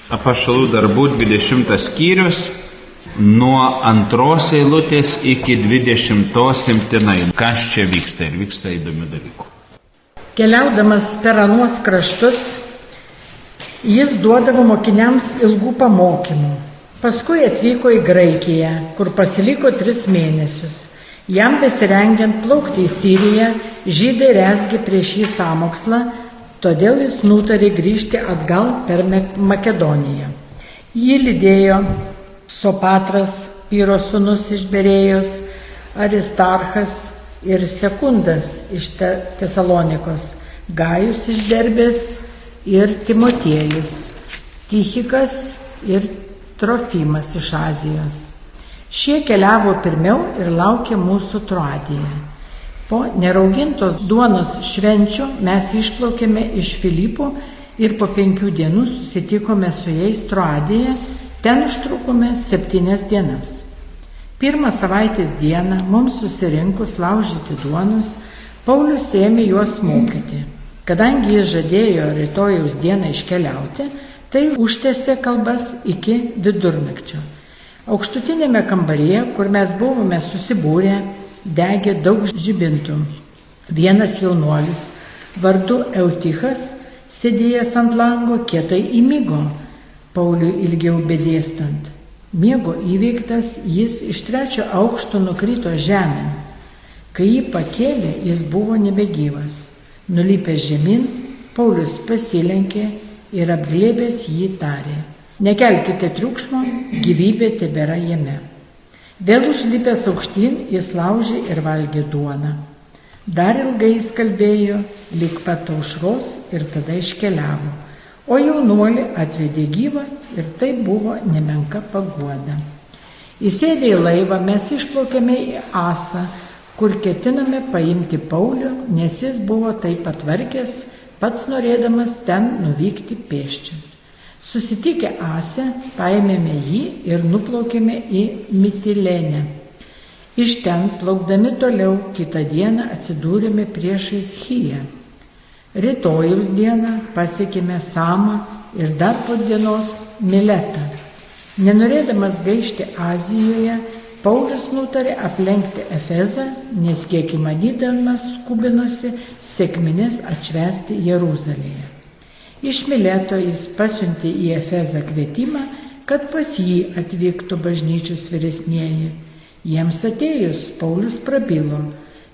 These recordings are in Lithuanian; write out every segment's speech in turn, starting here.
Apaštalų darbų 20 skyrius nuo 2 eilutės iki 20 simtinai. Kas čia vyksta ir vyksta įdomių dalykų. Keliaudamas per anuos kraštus, jis duodavo mokiniams ilgų pamokymų. Paskui atvyko į Graikiją, kur pasiliko 3 mėnesius. Jam besirengiant plaukti į Siriją, žydai rezgė prieš jį sąmokslą, todėl jis nutarė grįžti atgal per Makedoniją. Jį lydėjo Sopatras, Pyro sūnus iš Berėjos, Aristarchas ir Sekundas iš Tesalonikos, Gajus iš Derbės ir Timotiejus, Tychikas ir Trofimas iš Azijos. Šie keliavo pirmiau ir laukė mūsų Troadijoje. Po neraugintos duonos švenčių mes išplaukėme iš Filipo ir po 5 dienų susitikome su jais Troadijoje, ten užtrukome 7 dienas. Pirmą savaitės dieną mums susirinkus laužyti duonos, Paulius ėmė juos mokyti. Kadangi jis žadėjo rytojaus dieną iškeliauti, tai užtęsė kalbas iki vidurnakčio. Aukštutinėme kambaryje, kur mes buvome susibūrę, degė daug žibintų. Vienas jaunuolis, vardu Eutichas, sėdėjęs ant lango, kietai įmigo Pauliui ilgiau bedėstant. Miego įveiktas, jis iš 3 aukšto nukrito žemėn. Kai jį pakėlė, jis buvo nebegyvas. Nulipęs žemyn, Paulius pasilenkė ir apglėbęs jį tarė: nekelkite triukšmo, gyvybė tebėra jame. Vėl užlipęs aukštyn, jis laužė ir valgė duoną. Dar ilgai jis kalbėjo, lyg pat aušros, ir tada iškeliavo. O jaunuolį atvedė gyvą ir tai buvo nemenka paguoda. Įsėdę į laivą mes išplaukėme į Asą, kur ketiname paimti Paulių, nes jis buvo taip patvarkęs, pats norėdamas ten nuvykti pėsčias. Susitikę Ase, paėmėme jį ir nuplaukėme į Mitilenę. Iš ten, plaukdami toliau, kitą dieną atsidūrėme priešais Chiją. Rytojaus dieną pasiekėme Samą ir dar po dienos Miletą. Nenorėdamas gaišti Azijoje, Paulius nutarė aplenkti Efezą, nes kiek įmanydamas skubinosi sekmines atšvęsti Jeruzalėje. Iš Mileto jis pasiuntė į Efezą kvietimą, kad pas jį atvyktų bažnyčios vyresnieji. Jiems atėjus, Paulius prabilo: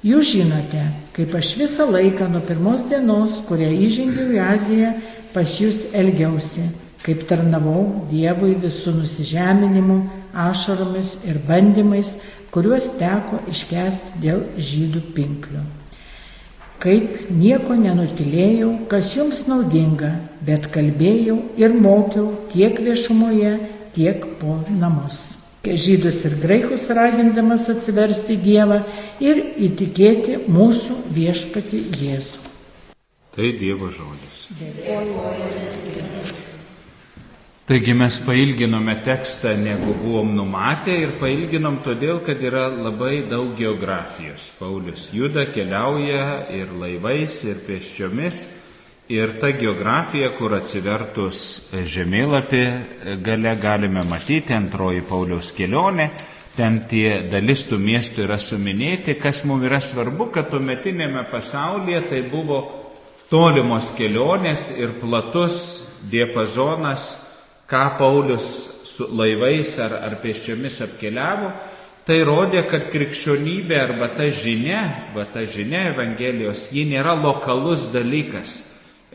jūs žinote, kaip aš visą laiką nuo 1 dienos, kurią įžengiau į Aziją, pas jūs elgiausi, kaip tarnavau Dievui visų nusižeminimu, ašaromis ir bandymais, kuriuos teko iškęsti dėl žydų pinklių. Kaip nieko nenutilėjau, kas jums naudinga, bet kalbėjau ir mokiau tiek viešumoje, tiek po namus. Žydus ir graikus ragindamas atsiversti Dievą ir įtikėti mūsų viešpatį Jėzų. Tai Dievo žodis. Taigi mes pailginome tekstą, negu buvom numatę, ir pailginom todėl, kad yra labai daug geografijos. Paulius juda, keliauja ir laivais, ir pėsčiomis. Ir ta geografija, kur atsivertus žemėlapį gale galime matyti, 2 Pauliaus kelionė, ten tie dalis tų miestų yra suminėti. Kas mums yra svarbu, kad tuometinėme pasaulyje tai buvo tolimos kelionės ir platus diapazonas, ką Paulius su laivais ar pėsčiomis apkeliavo. Tai rodė, kad krikščionybė arba ta žinia Evangelijos, ji nėra lokalus dalykas.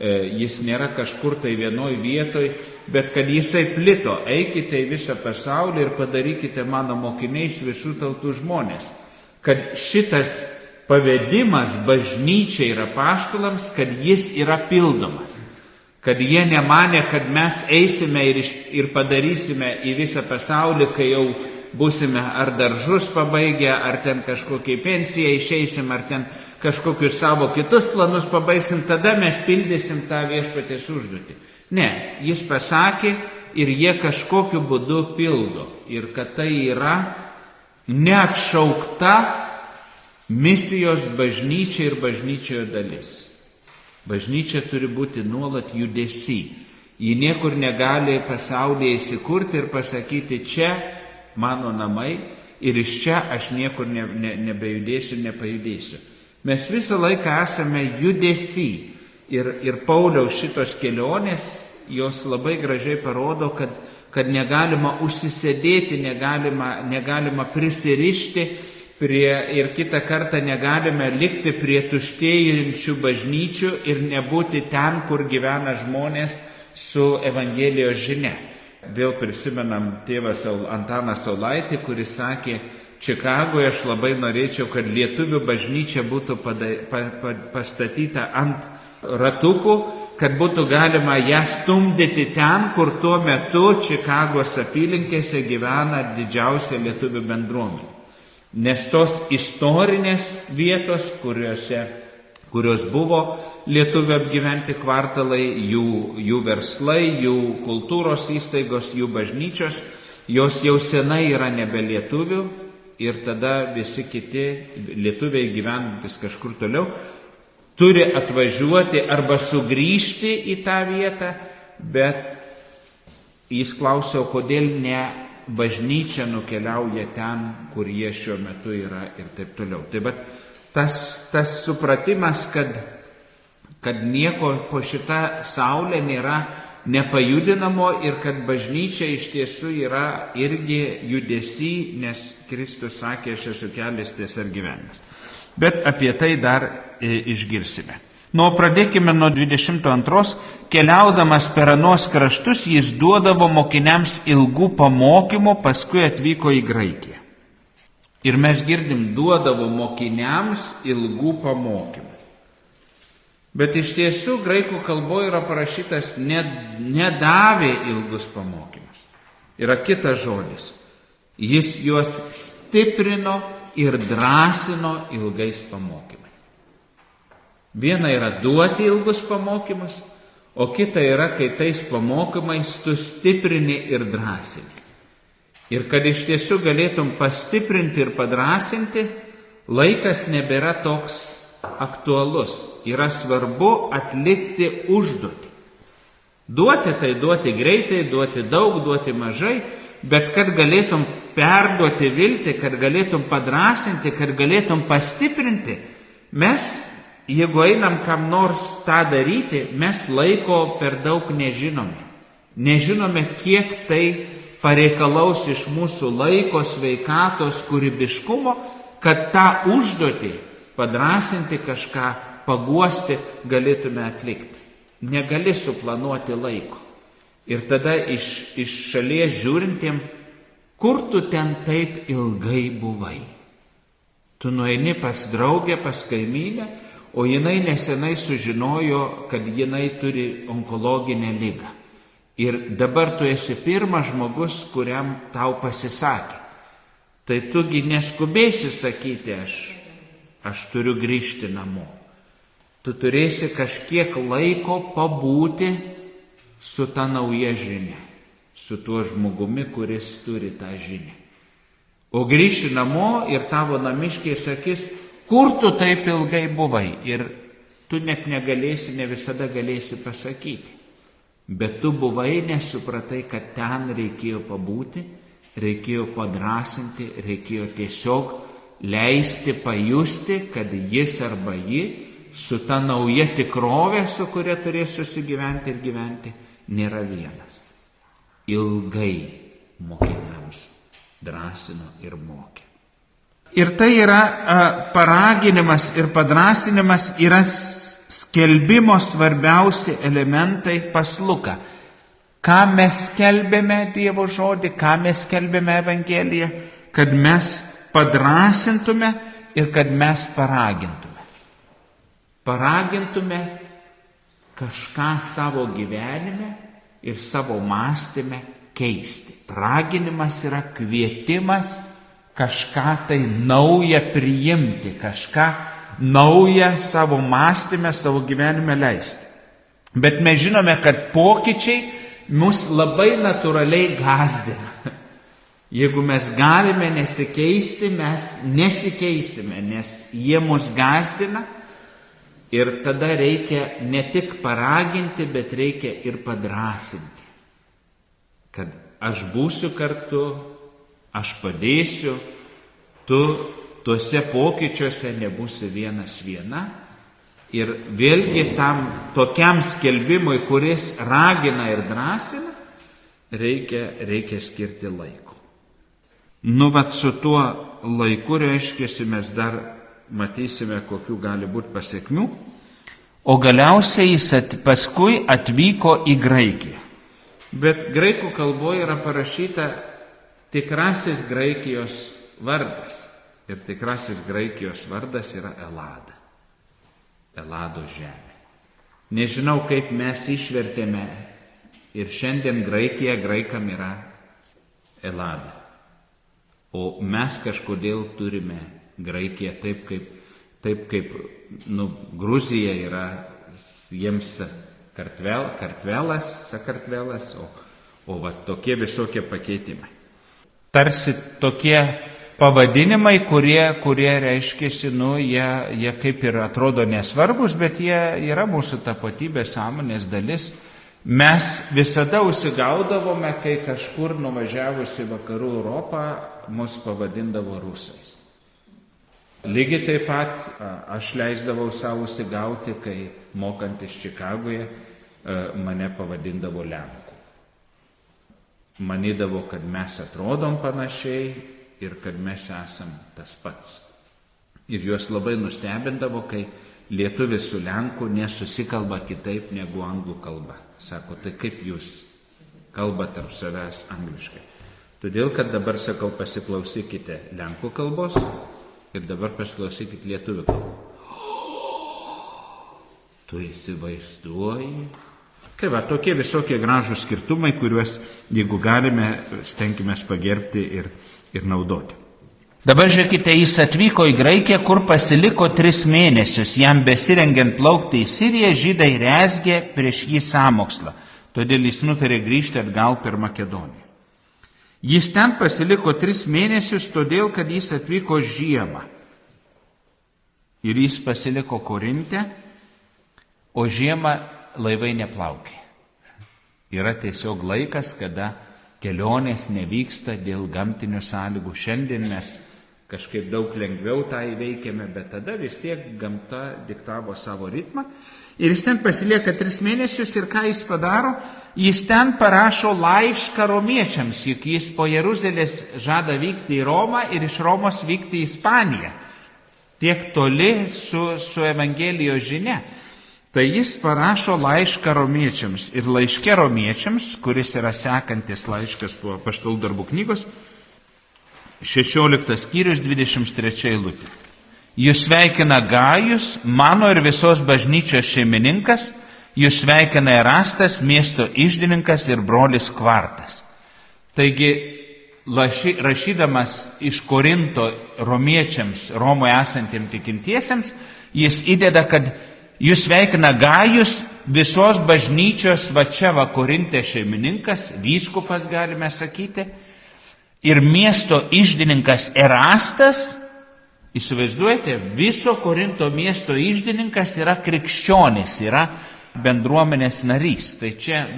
Jis nėra kažkur tai vienoj vietoj, bet kad jisai plito: eikite į visą pasaulį ir padarykite mano mokiniais visų tautų žmonės. Kad šitas pavedimas bažnyčiai ir apaštalams, kad jis yra pildomas. Kad jie nemanė, kad mes eisime ir padarysime į visą pasaulį, kai jau būsime ar daržus pabaigę, ar ten kažkokiai pensiją išeisim, ar ten kažkokius savo kitus planus pabaigsim, tada mes pildysim tą viešpaties užduotį. Ne, jis pasakė ir jie kažkokiu būdu pildo. Ir kad tai yra neatšaukta misijos bažnyčia ir bažnyčioje dalis. Bažnyčia turi būti nuolat judesi. Ji niekur negali pasaulyje įsikurti ir pasakyti, čia mano namai ir iš čia aš niekur nebejudėsiu, nepajudėsiu. Mes visą laiką esame judesy. Ir Pauliaus šitos kelionės, jos labai gražiai parodo, kad negalima užsisėdėti, negalima prisirišti ir kitą kartą negalime likti prie tuštėjančių bažnyčių ir nebūti ten, kur gyvena žmonės su Evangelijos žinia. Vėl prisimenam tėvas Antaną Saulaitį, kuris sakė, Čikagoje aš labai norėčiau, kad lietuvių bažnyčia būtų pastatyta ant ratukų, kad būtų galima ją stumdyti ten, kur tuo metu Čikagos apylinkėse gyvena didžiausia lietuvių bendruomenė. Nes tos istorinės vietos, kurios buvo lietuvių apgyventi kvartalai, jų verslai, jų kultūros įstaigos, jų bažnyčios, jos jau senai yra nebe lietuvių ir tada visi kiti lietuviai gyvenantis kažkur toliau turi atvažiuoti arba sugrįžti į tą vietą, bet jis klausė, kodėl ne bažnyčia nukeliauja ten, kur jie šiuo metu yra ir taip toliau. Tai bet tas supratimas, kad nieko po šitą saulę nėra nepajudinamo ir kad bažnyčia iš tiesų yra irgi judesy, nes Kristus sakė, aš esu kelias, tiesa ir gyvenimas. Bet apie tai dar išgirsime. Pradėkime nuo 22. Keliaudamas per anuos kraštus, jis duodavo mokiniams ilgų pamokymų, paskui atvyko į Graikiją. Ir mes girdim, duodavo mokiniams ilgų pamokymų. Bet iš tiesų graikų kalboje yra parašytas nedavė ilgus pamokymus. Yra kitas žodis. Jis juos stiprino ir drąsino ilgais pamokymais. Viena yra duoti ilgus pamokymus, o kita yra, kai tais pamokymais tu stiprini ir drąsini. Ir kad iš tiesų galėtum pastiprinti ir padrasinti, laikas nebėra toks aktualus. Yra svarbu atlikti užduotį. Duoti tai duoti greitai, duoti daug, duoti mažai, bet kad galėtum perduoti viltį, kad galėtum padrasinti, kad galėtum pastiprinti, mes, jeigu einam kam nors tą daryti, mes laiko per daug nežinome. Nežinome, kiek tai pareikalaus iš mūsų laiko, sveikatos, kūrybiškumo, kad tą užduotį padrasinti kažką, paguosti galėtume atlikti. Negali suplanuoti laiko. Ir tada iš šalies žiūrintiem, kur tu ten taip ilgai buvai? Tu nueini pas draugę, pas kaimynę, o jinai nesenai sužinojo, kad jinai turi onkologinę ligą. Ir dabar tu esi pirmas žmogus, kuriam tau pasisakė. Tai tugi neskubėsi sakyti, aš turiu grįžti namo. Tu turėsi kažkiek laiko pabūti su ta nauja žinia, su tuo žmogumi, kuris turi tą žinią. O grįši namo ir tavo namiškiai sakys, kur tu taip ilgai buvai? Ir tu net negalėsi, ne visada galėsi pasakyti. Bet tu buvai, nesupratai, kad ten reikėjo pabūti, reikėjo padrasinti, reikėjo tiesiog leisti pajusti, kad jis arba ji su ta nauja tikrovė, su kuria turės susigyventi ir gyventi, nėra vienas. Ilgai mokiniams drąsino ir mokė. Ir tai yra paraginimas ir padrasinimas, yra skelbimo svarbiausi elementai pas Luką. Ką mes skelbėme Dievo žodį, ką mes skelbėme Evangeliją, kad mes padrasintume ir kad mes paragintume. Paragintume kažką savo gyvenime ir savo mąstyme keisti. Raginimas yra kvietimas kažką tai naują priimti, kažką naują savo mąstyme, savo gyvenime leisti. Bet mes žinome, kad pokyčiai mus labai natūraliai gąsdina. Jeigu mes galime nesikeisti, mes nesikeisime, nes jie mus gąsdina. Ir tada reikia ne tik paraginti, bet reikia ir padrasinti. Kad aš būsiu kartu, aš padėsiu, tu tuose pokyčiuose nebūsi vienas viena. Ir vėlgi tam tokiam skelbimui, kuris ragina ir drąsina, reikia skirti laiko. Vat su tuo laiku, reiškiasi, mes dar matysime, kokių gali būti pasiekmių. O galiausiai jis paskui atvyko į Graikiją. Bet graikų kalboje yra parašyta tikrasis Graikijos vardas. Ir tikrasis Graikijos vardas yra Elada. Elado žemė. Nežinau, kaip mes išvertėme. Ir šiandien Graikija graikam yra Elada. O mes kažkodėl turime Graikiją taip kaip Gruzija yra jiems Sakartvelas, o tokie visokie pakeitimai. Tarsi tokie pavadinimai, kurie reiškiasi, jie kaip ir atrodo nesvarbus, bet jie yra mūsų tapatybės sąmonės dalis. Mes visada užsigaudavome, kai kažkur nuvažiavusi vakarų Europą mus pavadindavo rusais. Lygiai taip pat aš leisdavau savo užsigauti, kai mokantis Čikagoje mane pavadindavo Lenku. Manydavo, kad mes atrodom panašiai ir kad mes esam tas pats. Ir juos labai nustebindavo, kai lietuvis su Lenku nesusikalba kitaip negu anglų kalba. Sako, tai kaip jūs kalbate tarp savęs angliškai? Todėl, kad dabar sakau, pasiklausykite Lenkų kalbos ir dabar pasiklausykite lietuvių kalbos. Tu įsivaizduoji? Tai va, tokie visokie gražūs skirtumai, kuriuos, jeigu galime, stenkime pagerbti ir naudoti. Dabar žiūrėkite, jis atvyko į Graikiją, kur pasiliko 3 mėnesius. Jam besirengiant plaukti į Siriją, žydai rezgė prieš jį sąmokslą. Todėl jis nutarė grįžti atgal per Makedoniją. Jis ten pasiliko 3 mėnesius, todėl, kad jis atvyko žiemą. Ir jis pasiliko Korinte, o žiemą laivai neplaukė. Yra tiesiog laikas, kada kelionės nevyksta dėl gamtinių sąlygų. Šiandien mes kažkaip daug lengviau tą įveikėme, bet tada vis tiek gamta diktavo savo ritmą. Ir jis ten pasilieka 3 mėnesius ir ką jis padaro? Jis ten parašo laišką romiečiams, juk jis po Jeruzalės žada vykti į Romą ir iš Romos vykti į Ispaniją. Tiek toli su Evangelijos žinia. Tai jis parašo laišką romiečiams. Ir laiške romiečiams, kuris yra sekantis laiškas po Apaštalų darbų knygos, 16 skyrius 23 eilutė. Jūs sveikina Gajus, mano ir visos bažnyčios šeimininkas, jūs sveikina Erastas, miesto iždininkas ir brolis Kvartas. Taigi, rašydamas iš Korinto romiečiams, Romoje esantiems tikintiesiems, jis įdeda, kad jūs sveikina Gajus, visos bažnyčios va čia va Korinte šeimininkas, vyskupas galime sakyti, ir miesto iždininkas Erastas. Įsivaizduojate, viso Korinto miesto iždininkas yra krikščionis, yra bendruomenės narys. Tai čia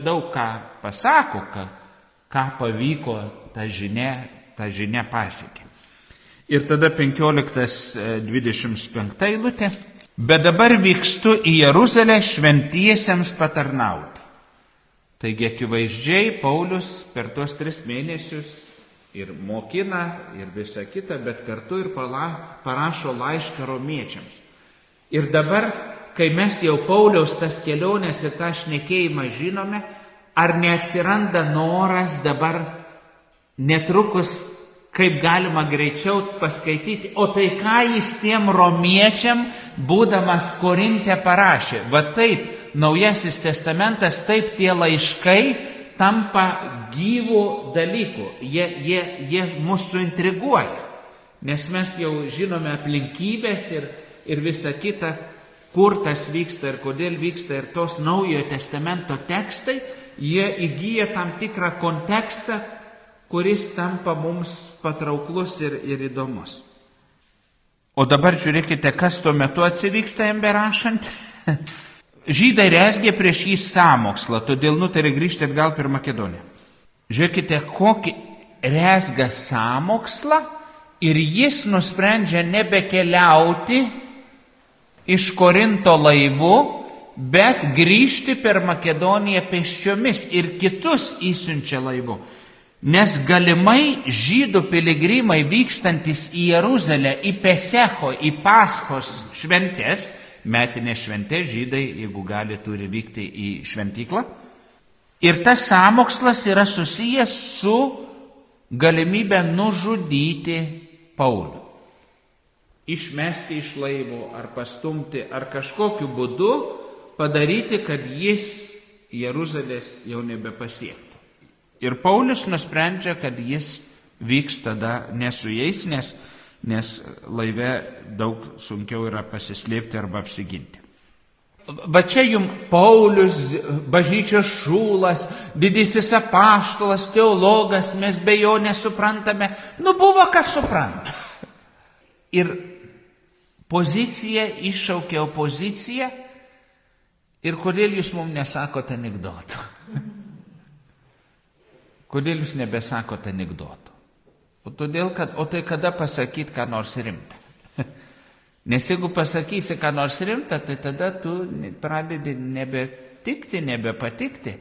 daug ką pasako, ką pavyko ta žinia pasiekė. Ir tada 15:25 eilutė. Bet dabar vykstu į Jeruzalę šventiesiems patarnauti. Taigi akivaizdžiai Paulius per tuos 3 mėnesius ir mokina, ir visa kita, bet kartu ir parašo laišką romiečiams. Ir dabar, kai mes jau Pauliaus tas keliones ir tą šnekėjimą žinome, ar neatsiranda noras dabar netrukus, kaip galima greičiau paskaityti, o tai ką jis tiem romiečiam, būdamas Korinte, parašė. Va taip, Naujasis testamentas, taip tie laiškai tampa gyvų dalykų. Jie mūsų intriguoja, nes mes jau žinome aplinkybės ir visa kita, kur tas vyksta ir kodėl vyksta. Ir tos Naujojo testamento tekstai, jie įgyja tam tikrą kontekstą, kuris tampa mums patrauklus ir įdomus. O dabar žiūrėkite, kas tuo metu atsivyksta jam berašant. Žydai rezgė prieš jį sąmokslą, todėl nutarė grįžti atgal per Makedoniją. Žiūrėkite, kokį rezga sąmokslą ir jis nusprendžia nebekeliauti iš Korinto laivu, bet grįžti per Makedoniją pėsčiomis ir kitus įsiunčia laivu. Nes galimai žydų piligrimai vykstantis į Jeruzalę, į Pesecho, į Paschos šventės, metinės šventės, žydai, jeigu gali, turi vykti į šventyklą. Ir tas sąmokslas yra susijęs su galimybę nužudyti Paulių. Išmesti iš laivo ar pastumti, ar kažkokiu būdu padaryti, kad jis Jeruzalės jau nebepasiektų. Ir Paulius nusprendžia, kad jis vyks tada ne su jais, nes laive daug sunkiau yra pasislėpti arba apsiginti. Va čia jums Paulius, bažnyčios šūlas, didysis apaštalas, teologas, mes be jo nesuprantame. Buvo kas supranta. Ir pozicija iššaukė opoziciją. Ir kodėl jūs mums nesakote anekdotų? Kodėl jūs nebesakote anekdotų? O tai kada pasakyti ką nors rimtą? Nes jeigu pasakysi ką nors rimtą, tai tada tu pradedi nebetikti, nebepatikti.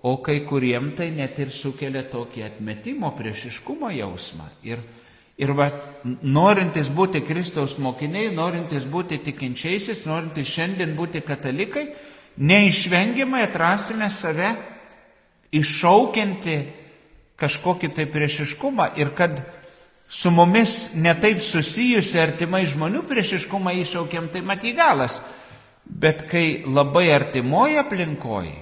O kai kuriem tai net ir sukelia tokį atmetimo, priešiškumo jausmą. Ir norintis būti Kristaus mokiniai, norintis būti tikinčiaisiais, norintis šiandien būti katalikai, neišvengiamai atrasime save iššaukianti kažkokį tai priešiškumą ir kad su mumis netaip susijusi artimai žmonių priešiškumą iššaukiam, tai maty galas. Bet kai labai artimoje aplinkoje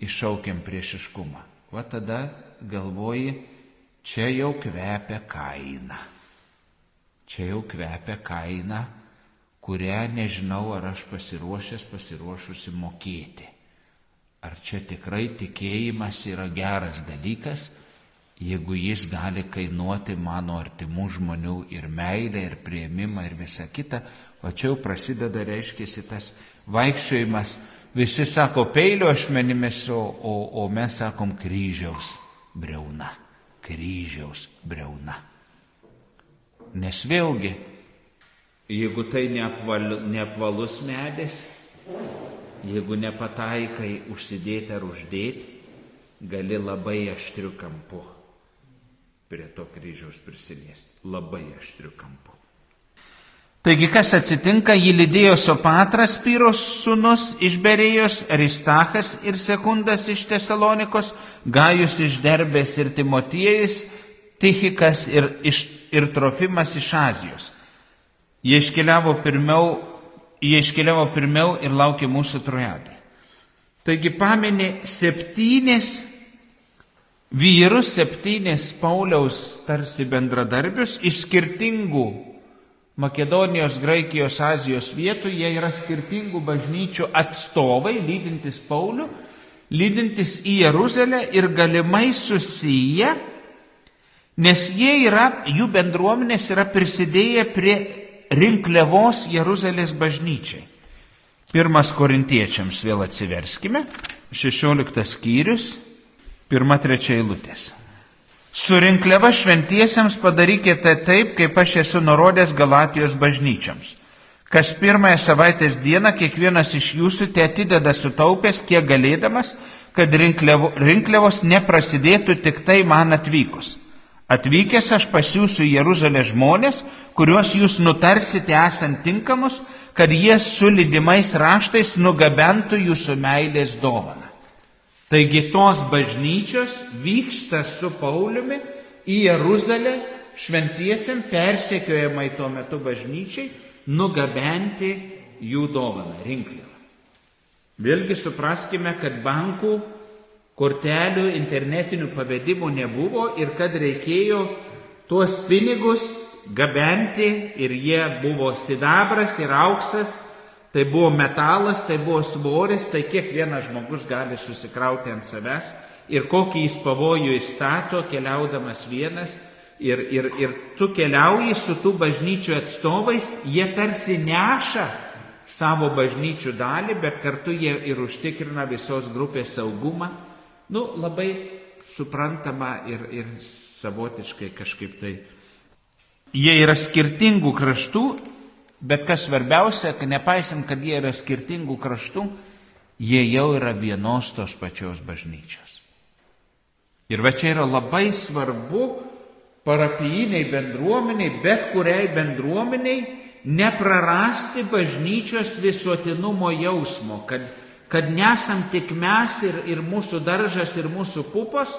iššaukiam priešiškumą, va tada galvoji, čia jau kvepia kaina. Čia jau kvepia kaina, kurią nežinau, ar aš pasiruošusi mokėti. Ar čia tikrai tikėjimas yra geras dalykas, jeigu jis gali kainuoti mano artimų žmonių ir meilę, ir priėmimą, ir visą kitą. O čia jau prasideda, reiškiasi, tas vaikščiojimas. Visi sako peilio ašmenimis, o mes sakom kryžiaus briauna. Kryžiaus briauna. Nes vėlgi, jeigu tai neapvalus medis, jeigu nepataikai užsidėti ar uždėti, gali labai aštriu kampu prie to kryžiaus prisiliesti. Labai aštriu kampu. Taigi, kas atsitinka, jį lydėjo Sopatras, Pyros sūnus iš Berėjos, Aristachas ir Sekundas iš Tesalonikos, Gajus iš Derbės ir Timotiejus, Tichikas ir Trofimas iš Azijos. Jie iškeliavo pirmiau ir laukė mūsų Trojadai. Taigi pamini 7 vyrus, 7 Pauliaus tarsi bendradarbius iš skirtingų Makedonijos, Graikijos, Azijos vietų. Jie yra skirtingų bažnyčių atstovai, lydintis Paulių, lydintis į Jeruzalę ir galimai susiję, nes jų bendruomenės yra prisidėję prie rinkliavos Jeruzalės bažnyčiai. 1 Korintiečiams vėl atsiverskime, 16 skyrius, 1-3 eilutės. Su rinkliava šventiesiems padarykite taip, kaip aš esu nurodęs Galatijos bažnyčiams. Kas pirmąją savaitės dieną kiekvienas iš jūsų te atideda sutaupęs, kiek galėdamas, kad rinkliavos neprasidėtų tik tai man atvykus. Atvykęs aš pasiųsiu į Jeruzalę žmonės, kuriuos jūs nutarsite esant tinkamus, kad jie su lydimais raštais nugabentų jūsų meilės dovaną. Taigi tos bažnyčios vyksta su Pauliumi į Jeruzalę šventiesiam, persekiojamai tuo metu bažnyčiai, nugabenti jų dovaną, rinkliavą. Vėlgi supraskime, kad bankų kortelių, internetinių pavedimų nebuvo ir kad reikėjo tuos pinigus gabenti ir jie buvo sidabras ir auksas, tai buvo metalas, tai buvo svoris, tai kiekvienas žmogus gali susikrauti ant savęs ir kokį jis pavojų įstato, keliaudamas vienas ir tu keliauji su tų bažnyčių atstovais, jie tarsi neša savo bažnyčių dalį, bet kartu jie ir užtikrina visos grupės saugumą. Labai suprantama ir savotiškai kažkaip tai. Jie yra skirtingų kraštų, bet kas svarbiausia, kad nepaisant, kad jie yra skirtingų kraštų, jie jau yra vienos tos pačios bažnyčios. Ir va čia yra labai svarbu parapijiniai bendruomeniai, bet kuriai bendruomeniai, neprarasti bažnyčios visuotinumo jausmo, kad nesam tik mes ir mūsų daržas ir mūsų pupos,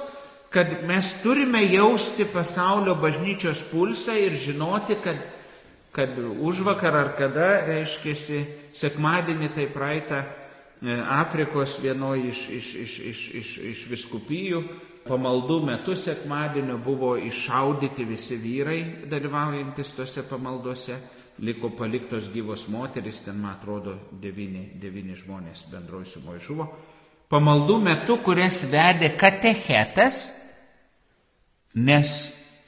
kad mes turime jausti pasaulio bažnyčios pulsą ir žinoti, kad užvakar ar kada, reiškiasi, sekmadienį tai praeitą Afrikos vienoje iš viskupijų pamaldų metu sekmadienio buvo iššaudyti visi vyrai, dalyvaujantis tose pamaldose, liko paliktos gyvos moteris, ten, man atrodo, 9 žmonės bendroj sumoj žuvo. Pamaldų metu, kurias vedė katechetas, nes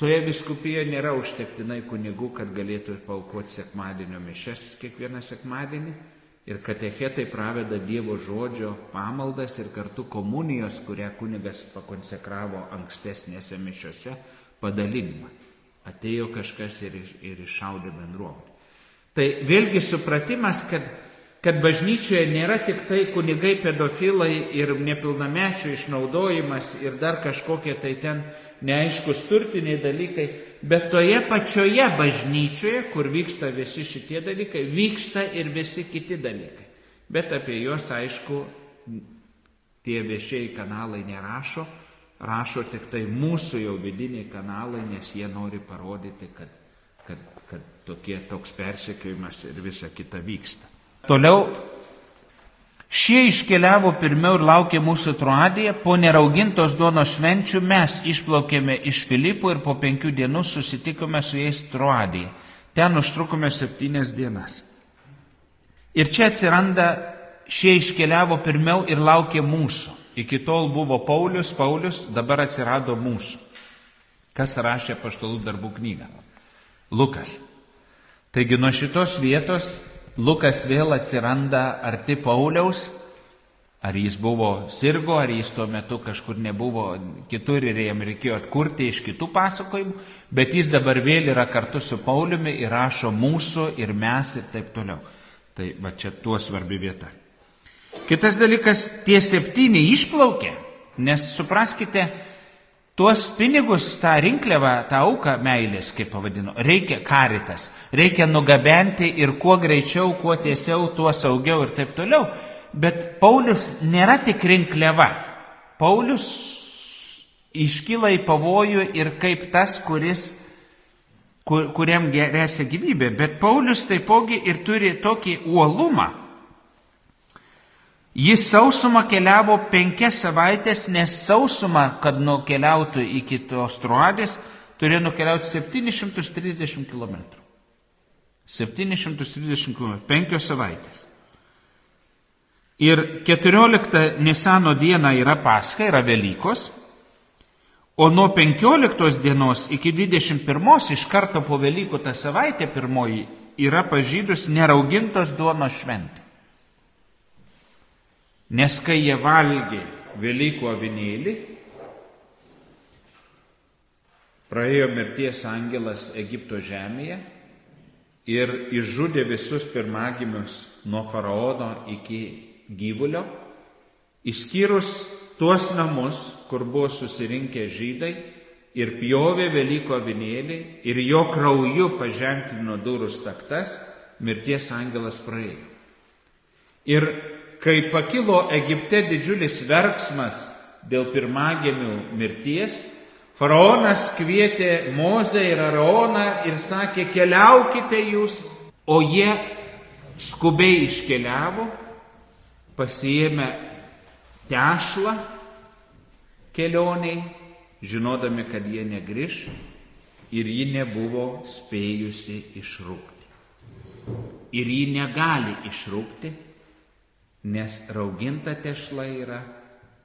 toje viskupijoje nėra užtektinai kunigų, kad galėtų paaukoti sekmadienio mišias kiekvieną sekmadienį. Ir katechetai praveda Dievo žodžio pamaldas ir kartu komunijos, kurią kunigas pakonsekravo ankstesnėse mišiose, padalinimą. Atėjo kažkas ir iššaudė bendruomenę. Tai vėlgi supratimas, kad bažnyčioje nėra tik tai kunigai pedofilai ir nepilnamečių išnaudojimas ir dar kažkokie tai ten neaiškus turtiniai dalykai, bet toje pačioje bažnyčioje, kur vyksta visi šitie dalykai, vyksta ir visi kiti dalykai. Bet apie juos, aišku, tie viešieji kanalai nerašo, rašo tik tai mūsų jau vidiniai kanalai, nes jie nori parodyti, kad toks persekiojimas ir visa kita vyksta. Toliau, šie iškeliavo pirmiau ir laukė mūsų Troadiją, po neraugintos duonos švenčių mes išplaukėme iš Filipų ir po 5 dienų susitikome su jais Troadiją. Ten užtrukome 7 dienas. Ir čia atsiranda, šie iškeliavo pirmiau ir laukė mūsų. Iki tol buvo Paulius, dabar atsirado mūsų. Kas rašė Apaštalų darbų knygą? Lukas. Taigi nuo šitos vietos Lukas vėl atsiranda arti Pauliaus, ar jis buvo sirgo, ar jis tuo metu kažkur nebuvo kitur ir jam reikėjo atkurti iš kitų pasakojimų, bet jis dabar vėl yra kartu su Pauliumi ir rašo mūsų ir mes ir taip toliau. Tai va čia tuo svarbi vieta. Kitas dalykas, tie 7 išplaukė, nes supraskite, tuos pinigus, tą rinkliavą, tą auką meilės, kaip pavadino, reikia karitas, reikia nugabenti ir kuo greičiau, kuo tiesiau, tuo saugiau ir taip toliau. Bet Paulius nėra tik rinkliava. Paulius iškyla į pavojų ir kaip tas, kuriam grėsia gyvybė. Bet Paulius taipogi ir turi tokį uolumą. Jis sausumą keliavo 5 savaitės, nes sausumą, kad nukeliautų iki tos Troadės, turėjo nukeliauti 730 km. 730 km, 5 savaitės. Ir 14 Nisano diena yra Pascha, yra Velykos, o nuo 15 dienos iki 21 iš karto po Velykų tą savaitę pirmoji yra pažydus neraugintos duonos šventė. Nes kai jie valgė Velykų avinėlį, praėjo mirties angelas Egipto žemėje ir išžudė visus pirmagimius nuo faraono iki gyvulio, išskyrus tuos namus, kur buvo susirinkę žydai, ir pjovė Velykų avinėlį ir jo krauju paženklino durų staktas, mirties angelas praėjo. Ir kai pakilo Egipte didžiulis verksmas dėl pirmagimių mirties, faraonas kvietė Mozę ir Aaroną ir sakė, keliaukite jūs, o jie skubiai iškeliavo, pasiėmė tešlą kelioniai, žinodami, kad jie negrįš ir ji nebuvo spėjusi išrūkti. Ir ji negali išrūkti, nes rauginta tešla yra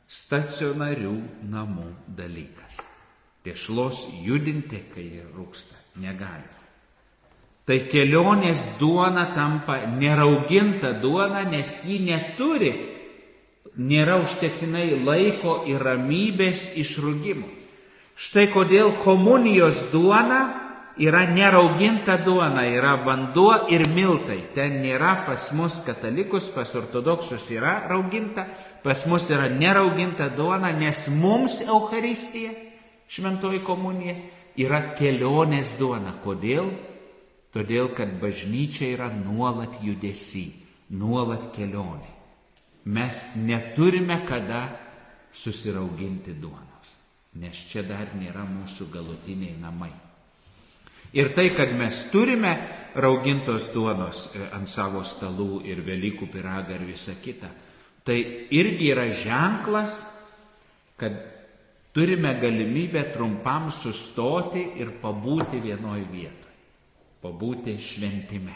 stacionarių namų dalykas. Tešlos judinti, kai jie rūksta, negalima. Tai kelionės duona tampa nerauginta duona, nes ji nėra užtektinai laiko ir ramybės išrūgimo. Štai kodėl komunijos duona yra nerauginta duona, yra vanduo ir miltai. Ten nėra pas mus katalikus, pas ortodoksus yra rauginta, pas mus yra nerauginta duona, nes mums Eucharistija, šventoji komunija, yra kelionės duona. Kodėl? Todėl, kad bažnyčia yra nuolat judesy, nuolat kelionė. Mes neturime kada susirauginti duonos, nes čia dar nėra mūsų galutiniai namai. Ir tai, kad mes turime raugintos duonos ant savo stalų ir Velykų pyragą ir visa kita, tai irgi yra ženklas, kad turime galimybę trumpam sustoti ir pabūti vienoj vietoj. Pabūti šventime.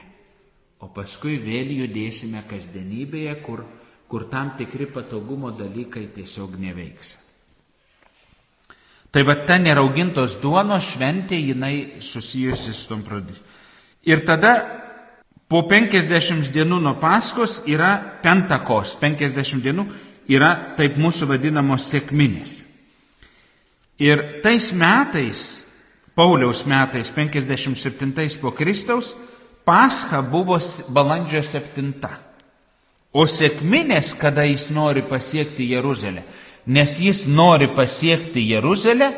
O paskui vėl judėsime kasdienybėje, kur tam tikri patogumo dalykai tiesiog neveiks. Tai va ta neraugintos duonos šventė, jinai susijusi su tom pradėjimu. Ir tada po 50 dienų nuo Paskos yra Pentakos. 50 dienų yra taip mūsų vadinamos sekminės. Ir tais metais, Pauliaus metais, 57 po Kristaus, Pascha buvo balandžio 7. O sekminės, kada jis nori pasiekti Jeruzalę, nes jis nori pasiekti Jeruzalę,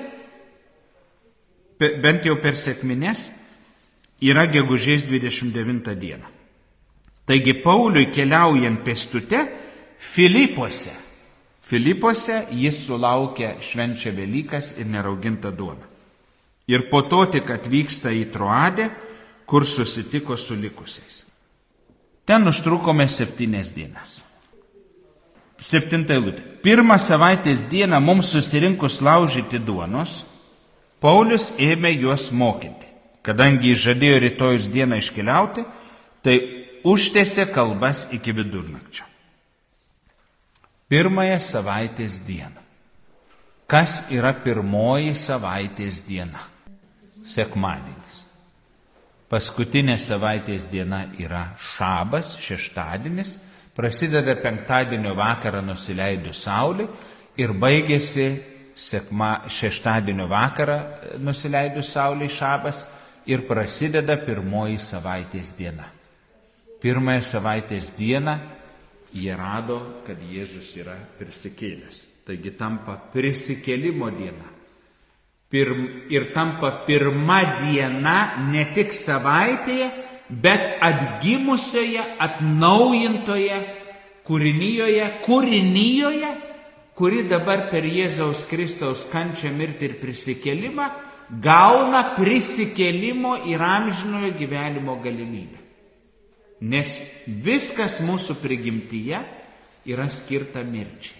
bent jau per sekminės, yra gegužės 29 diena. Taigi Pauliui keliaujant pėstute Filipuose jis sulaukia švenčia Velykas ir neraugintą duoną. Ir po to tik atvyksta į Troadę, kur susitiko su likusiais. Ten užtrukome 7 dienas. 7 eilutė. Pirmą savaitės dieną mums susirinkus laužyti duonos, Paulius ėmė juos mokyti. Kadangi jis žadėjo rytojus dieną iškeliauti, tai užtęsė kalbas iki vidurnakčio. Pirmąją savaitės dieną. Kas yra pirmoji savaitės diena? Sekmadienis. Paskutinė savaitės diena yra šabas, šeštadienis, prasideda penktadienio vakarą nusileidus saulei ir baigėsi šeštadienio vakarą nusileidus saulei šabas ir prasideda pirmoji savaitės diena. Pirmąją savaitės dieną jie rado, kad Jėzus yra prisikėlęs. Taigi tampa prisikėlimo diena. Ir tampa pirma diena ne tik savaitėje, bet atgimusioje, atnaujintoje kūrinyjoje, kuri dabar per Jėzaus Kristaus kančią, mirtį ir prisikėlimą gauna prisikėlimo ir amžinojo gyvenimo galimybę. Nes viskas mūsų prigimtyje yra skirta mirčiai.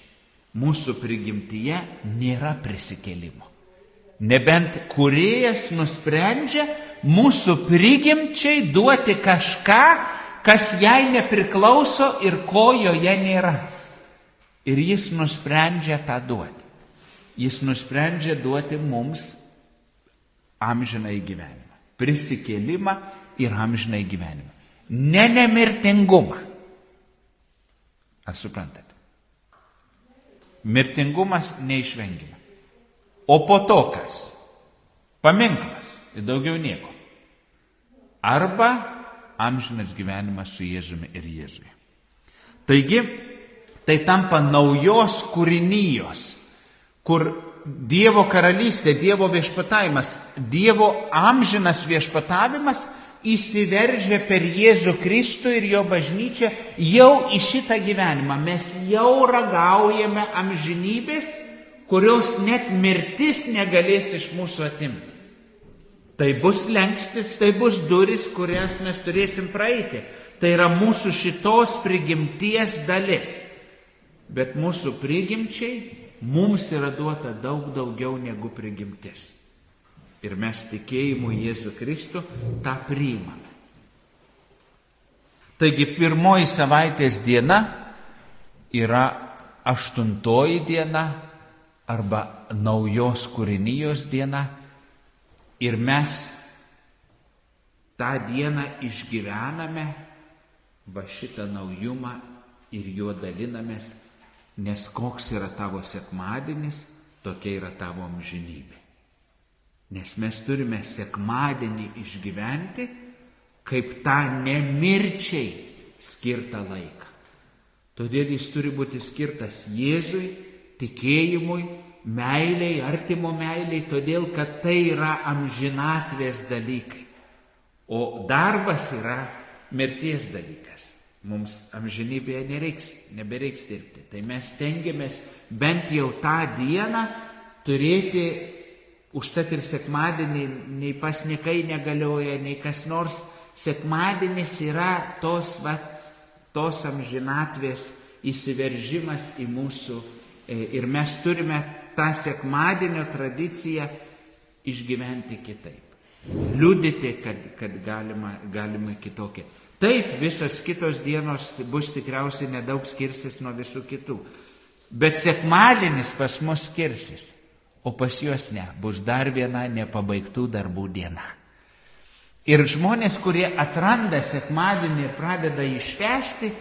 Mūsų prigimtyje nėra prisikėlimo. Nebent kūrėjas nusprendžia mūsų prigimčiai duoti kažką, kas jai nepriklauso ir ko joje nėra. Ir jis nusprendžia tą duoti. Jis nusprendžia duoti mums amžinai gyvenimą. Prisikėlimą ir amžinai gyvenimą. Ne nemirtingumą. Ar suprantate? Mirtingumas neišvengiama. O po to kas? Paminklas ir daugiau nieko. Arba amžinas gyvenimas su Jėzumi ir Jėzuje. Taigi, tai tampa naujos kūrinijos, kur Dievo karalystė, Dievo viešpatavimas, Dievo amžinas viešpatavimas įsiveržia per Jėzų Kristų ir jo bažnyčią jau į šitą gyvenimą. Mes jau ragaujame amžinybės, kurios net mirtis negalės iš mūsų atimti. Tai bus lengstis, tai bus duris, kurias mes turėsim praeiti. Tai yra mūsų šitos prigimties dalis. Bet mūsų prigimčiai mums yra duota daug daugiau negu prigimtis. Ir mes tikėjimu Jėzų Kristų tą priimame. Taigi pirmoji savaitės diena yra 8 diena arba naujos kūrinijos diena ir mes tą dieną išgyvename, va šitą naujumą ir juo dalinamės, nes koks yra tavo sekmadienis, tokia yra tavo amžinybė. Nes mes turime sekmadienį išgyventi kaip tą nemirčiai skirtą laiką. Todėl jis turi būti skirtas Jėzui, tikėjimui, meiliai, artimo meiliai, todėl kad tai yra amžinatvės dalykai. O darbas yra mirties dalykas. Mums amžinybėje nebereiks dirbti. Tai mes stengiamės bent jau tą dieną turėti, užtat ir sekmadienį nei pasnikai negalioja, nei kas nors. Sekmadienis yra tos amžinatvės įsiveržimas į mūsų ir mes turime tą sekmadienio tradiciją išgyventi kitaip. Liudyti, kad galima kitokia. Taip, visos kitos dienos bus tikriausiai nedaug skirsis nuo visų kitų. Bet sekmadienis pas mus skirsis, o pas juos ne. Bus dar viena nepabaigtų darbų diena. Ir žmonės, kurie atranda sekmadienį ir pradeda iššvęsti,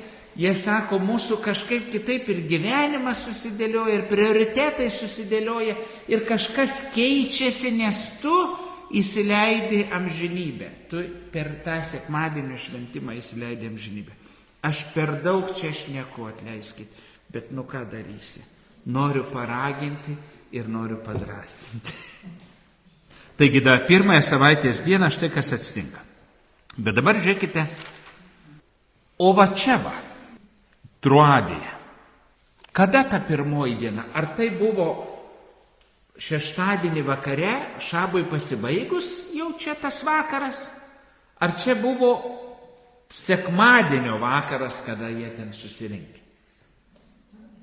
jie sako, mūsų kažkaip kitaip ir gyvenimas susidėlioja, ir prioritetai susidėlioja, ir kažkas keičiasi, nes tu įsileidi amžinybę. Tu per tą sekmadienio šventimą įsileidi amžinybę. Aš per daug čia šneku, atleiskit, bet ką darysi? Noriu paraginti ir noriu padrasinti. Taigi, pirmąją savaitės dieną štai kas atsitinka. Bet dabar žiūrėkite, o va čia va, Truadėje. Kada ta pirmoji diena? Ar tai buvo šeštadienį vakare, šabui pasibaigus jau čia tas vakaras? Ar čia buvo sekmadienio vakaras, kada jie ten susirinkė?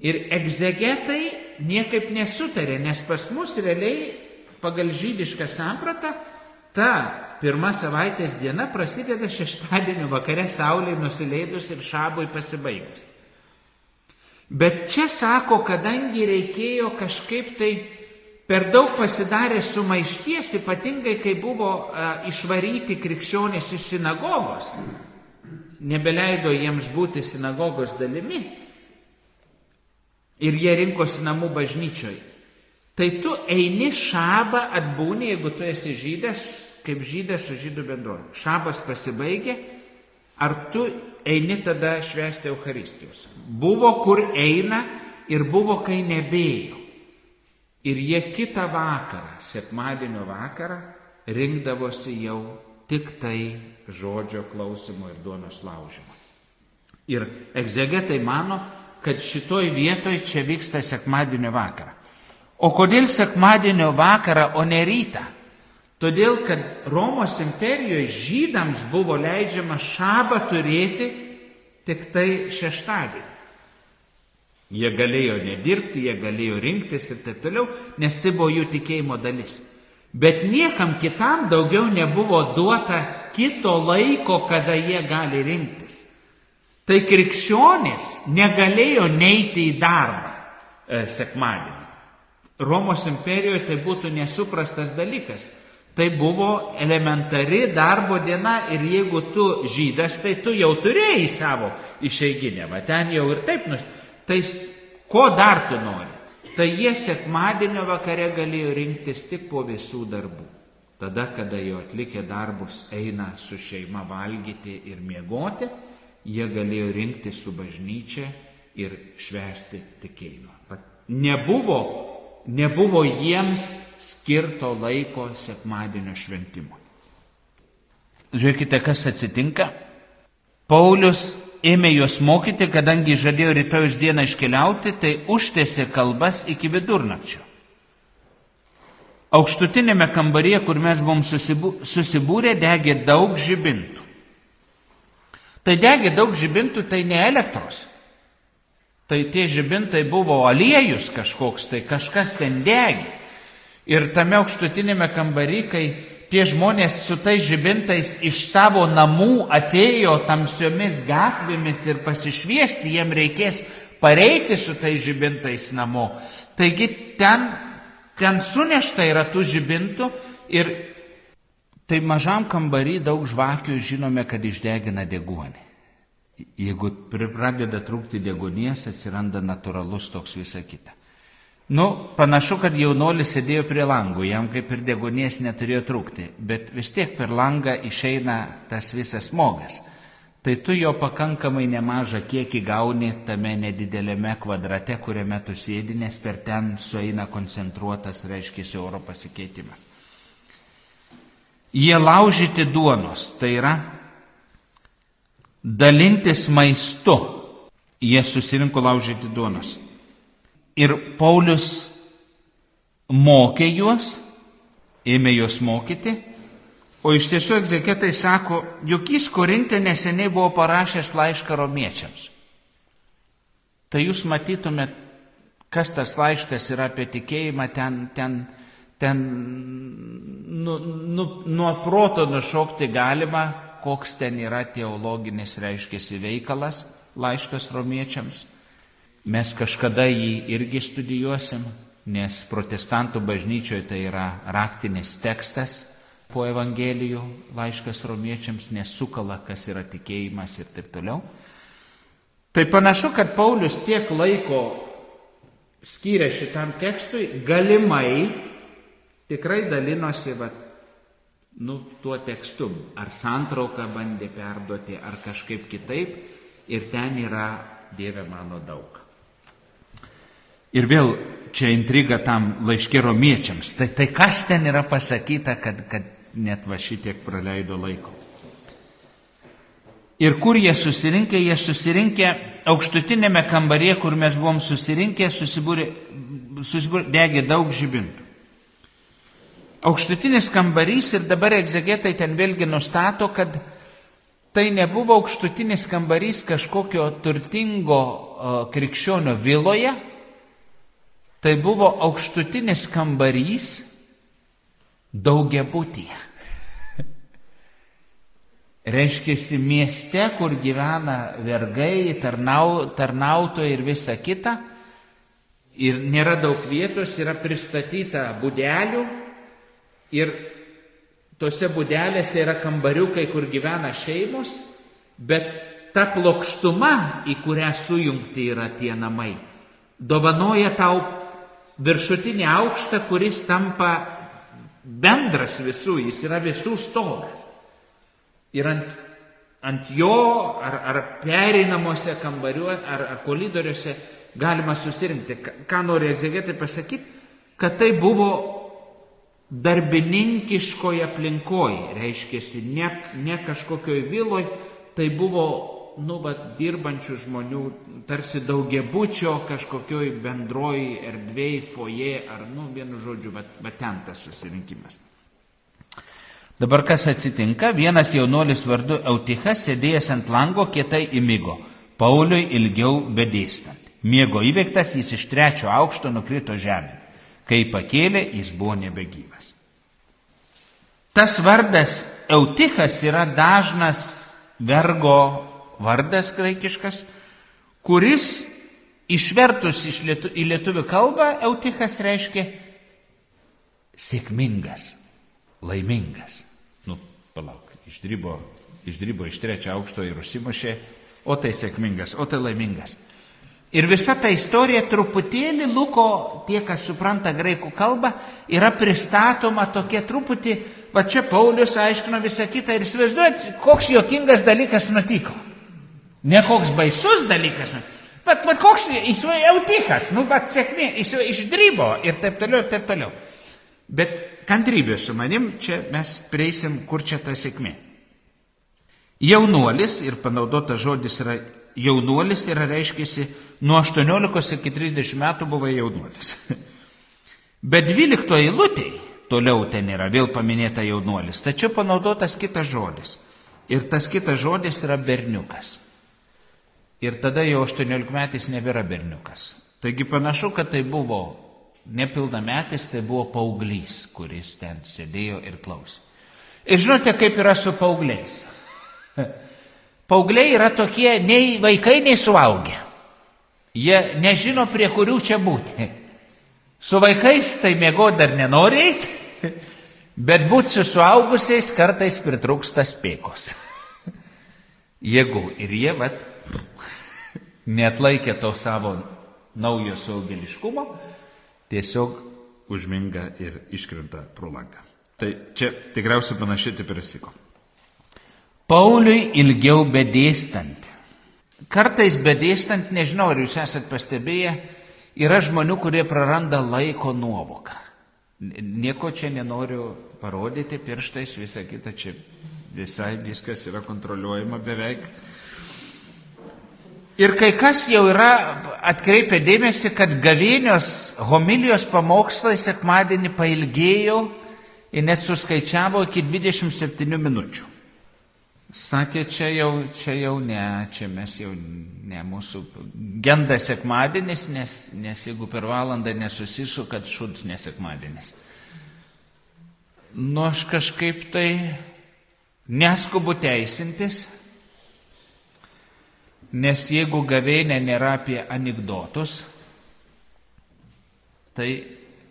Ir egzegetai niekaip nesutarė, nes pas mus realiai pagal žydišką sampratą ta pirma savaitės diena prasideda šeštadienio vakare saulei nusileidus ir šabui pasibaigus. Bet čia sako, kadangi reikėjo kažkaip tai per daug pasidarė sumaišties, ypatingai kai buvo išvaryti krikščionys iš sinagogos, nebeleido jiems būti sinagogos dalimi ir jie rinkosi namų bažnyčioje. Tai tu eini šabą atbūni, jeigu tu esi žydas, kaip žydas su žydų bendruomene. Šabas pasibaigė, ar tu eini tada švęsti Eucharistijos? Buvo kur eina ir buvo kai nebėjo. Ir jie kitą vakarą, sekmadienio vakarą, rinkdavosi jau tik tai žodžio klausimo ir duonos laužimo. Ir egzegetai mano, kad šitoj vietoj čia vyksta sekmadienio vakarą. O kodėl sekmadienio vakarą, o ne rytą? Todėl, kad Romos imperijoje žydams buvo leidžiama šabą turėti tik tai šeštadienį. Jie galėjo nedirbti, jie galėjo rinktis ir taip toliau, nes tai buvo jų tikėjimo dalis. Bet niekam kitam daugiau nebuvo duota kito laiko, kada jie gali rinktis. Tai krikščionys negalėjo neiti į darbą sekmadienį. Romos imperijoje tai būtų nesuprastas dalykas. Tai buvo elementari darbo diena ir jeigu tu žydas, tai tu jau turėjai savo išeiginę. Va ten jau ir taip. Tai ko dar tu nori? Tai jie sekmadienio vakare galėjo rinktis tik po visų darbų. Tada, kada jau atlikę darbus eina su šeima valgyti ir miegoti, jie galėjo rinktis su bažnyčia ir švęsti tikėjimą. Nebuvo jiems skirto laiko sekmadienio šventimui. Žiūrėkite, kas atsitinka. Paulius ėmė juos mokyti, kadangi žadėjo rytojus dieną iškeliauti, tai užtęsė kalbas iki vidurnakčio. Aukštutinėme kambaryje, kur mes buvom susibūrę, degė daug žibintų. Tai degė daug žibintų, tai ne elektros. Tai tie žibintai buvo aliejus kažkoks, tai kažkas ten degė. Ir tame aukštutinėme kambarį, kai tie žmonės su tais žibintais iš savo namų atėjo tamsiomis gatvėmis ir pasišviesti, jiem reikės pareiti su tais žibintais namo. Taigi ten ten sunešta yra tų žibintų ir tai mažam kambarį daug žvakių žinome, kad išdegina deguonį. Jeigu pradeda trūkti deguonies, atsiranda natūralus toks visa kita. Panašu, kad jaunuolis sėdėjo prie langų, jam kaip ir deguonies neturėjo trūkti, bet vis tiek per langą išeina tas visas smogas. Tai tu jo pakankamai nemažą kiekį gauni tame nedidelėme kvadrate, kuriame tu sėdi, nes per ten sueina koncentruotas, reiškia, oro pasikeitimas. Jie laužyti duonos, tai yra dalintis maistu. Jie susirinko laužyti duonos. Ir Paulius mokė juos, ėmė juos mokyti, o iš tiesų egzegetai sako, juk jis Korinte neseniai buvo parašęs laišką romiečiams. Tai jūs matytumėt, kas tas laiškas yra apie tikėjimą, ten nuo proto nušokti galima, koks ten yra teologinis, reiškiasi, veikalas, laiškas romiečiams. Mes kažkada jį irgi studijuosim, nes protestantų bažnyčioje tai yra raktinis tekstas po Evangelijų, laiškas romiečiams, nes sukala, kas yra tikėjimas ir taip toliau. Tai panašu, kad Paulius tiek laiko skyrė šitam tekstui, galimai tikrai dalinosi tuo tekstu, ar santrauką bandė perduoti, ar kažkaip kitaip, ir ten yra, Dieve mano, daug. Ir vėl čia intriga tam laiške romiečiams. Tai kas ten yra pasakyta, kad net va šitiek praleido laiko. Ir kur jie susirinkę? Jie susirinkę aukštutinėme kambaryje, kur mes buvom susirinkę, susibūrė degė daug žibintų. Aukštutinis kambarys, ir dabar egzegetai ten vėlgi nustato, kad tai nebuvo aukštutinis kambarys kažkokio turtingo krikščionio viloje, tai buvo aukštutinis kambarys daugiabutyje. Reiškiasi mieste, kur gyvena vergai, tarnautojai ir visa kita, ir nėra daug vietos, yra pristatyta budelių, ir tose budelėse yra kambariukai, kur gyvena šeimos, bet ta plokštuma, į kurią sujungti yra tie namai, dovanoja tau viršutinį aukštą, kuris tampa bendras visų, jis yra visų stogas. Ir ant jo ar pereinamuose kambariuose ar koridoriuose galima susirinkti. Ką nori egzegetai pasakyti? Kad tai buvo darbininkiškoje aplinkoje, reiškiasi ne kažkokioj viloj, tai buvo dirbančių žmonių, tarsi daugiabučio kažkokioj bendroj erdvėj, foje, ar vienu žodžiu, ten tas susirinkimas. Dabar kas atsitinka? Vienas jaunuolis vardu Eutichas, sėdėjęs ant lango, kietai įmigo, Pauliui ilgiau bedėstant. Miego įveiktas, jis iš 3 aukšto nukrito žemėn. Kai pakėlė, jis buvo nebegyvas. Tas vardas Eutichas yra dažnas vergo vardas graikiškas, kuris išvertus į lietuvių kalbą Eutichas reiškia sėkmingas, laimingas. Palauk, išdrybo iš 3 aukšto ir užsimušė, o tai sėkmingas, o tai laimingas. Ir visa ta istorija truputėlį Luko, tie, kas supranta graikų kalbą, yra pristatoma tokia truputį, va čia Paulius aiškino visą kitą ir įsivaizduojat, koks juokingas dalykas nutiko. Ne koks baisus dalykas, bet koks Eutichas, sėkmė, jis išdrybo ir taip toliau. Bet kantrybė su manim, čia mes prieisim, kur čia ta sėkmė. Jaunuolis, ir panaudotas žodis yra jaunuolis, yra reiškiasi nuo 18 iki 30 metų buvo jaunuolis. Bet 12 eilutėj, toliau ten yra vėl paminėta jaunuolis, tačiau panaudotas kitas žodis. Ir tas kitas žodis yra berniukas. Ir tada jau 18 metais nebėra berniukas. Taigi panašu, kad tai buvo nepilnametis, tai buvo paauglys, kuris ten sėdėjo ir klausė. Ir žinote, kaip yra su paaugliais. Paaugliai yra tokie nei vaikai, nei suaugę. Jie nežino, prie kurių čia būti. Su vaikais tai miegot dar nenori eiti, bet būt su suaugusiais kartais pritrūksta spėkos. Jėgų. Ir jie, neatlaikė to savo naujo suaugėliškumo, tiesiog užminga ir iškrenta pro langą. Tai čia tikriausiai panašiai taip ir atsitiko. Pauliui ilgiau bedėstant. Kartais bedėstant, nežinau, ar jūs esat pastebėję, yra žmonių, kurie praranda laiko nuovoką. Nieko čia nenoriu parodyti pirštais, visą kitą čia visai viskas yra kontroliuojama beveik. Ir kai kas jau yra atkreipę dėmesį, kad gavėnios homilijos pamokslai sekmadienį pailgėjo ir net suskaičiavo iki 27 minučių. Sakė, čia jau ne, čia mes jau ne, mūsų genda sekmadienis, nes jeigu per valandą nesusisukat, šuds nesekmadienis. Nu, aš kažkaip tai neskubu teisintis, nes jeigu gavėnė nėra apie anekdotus, tai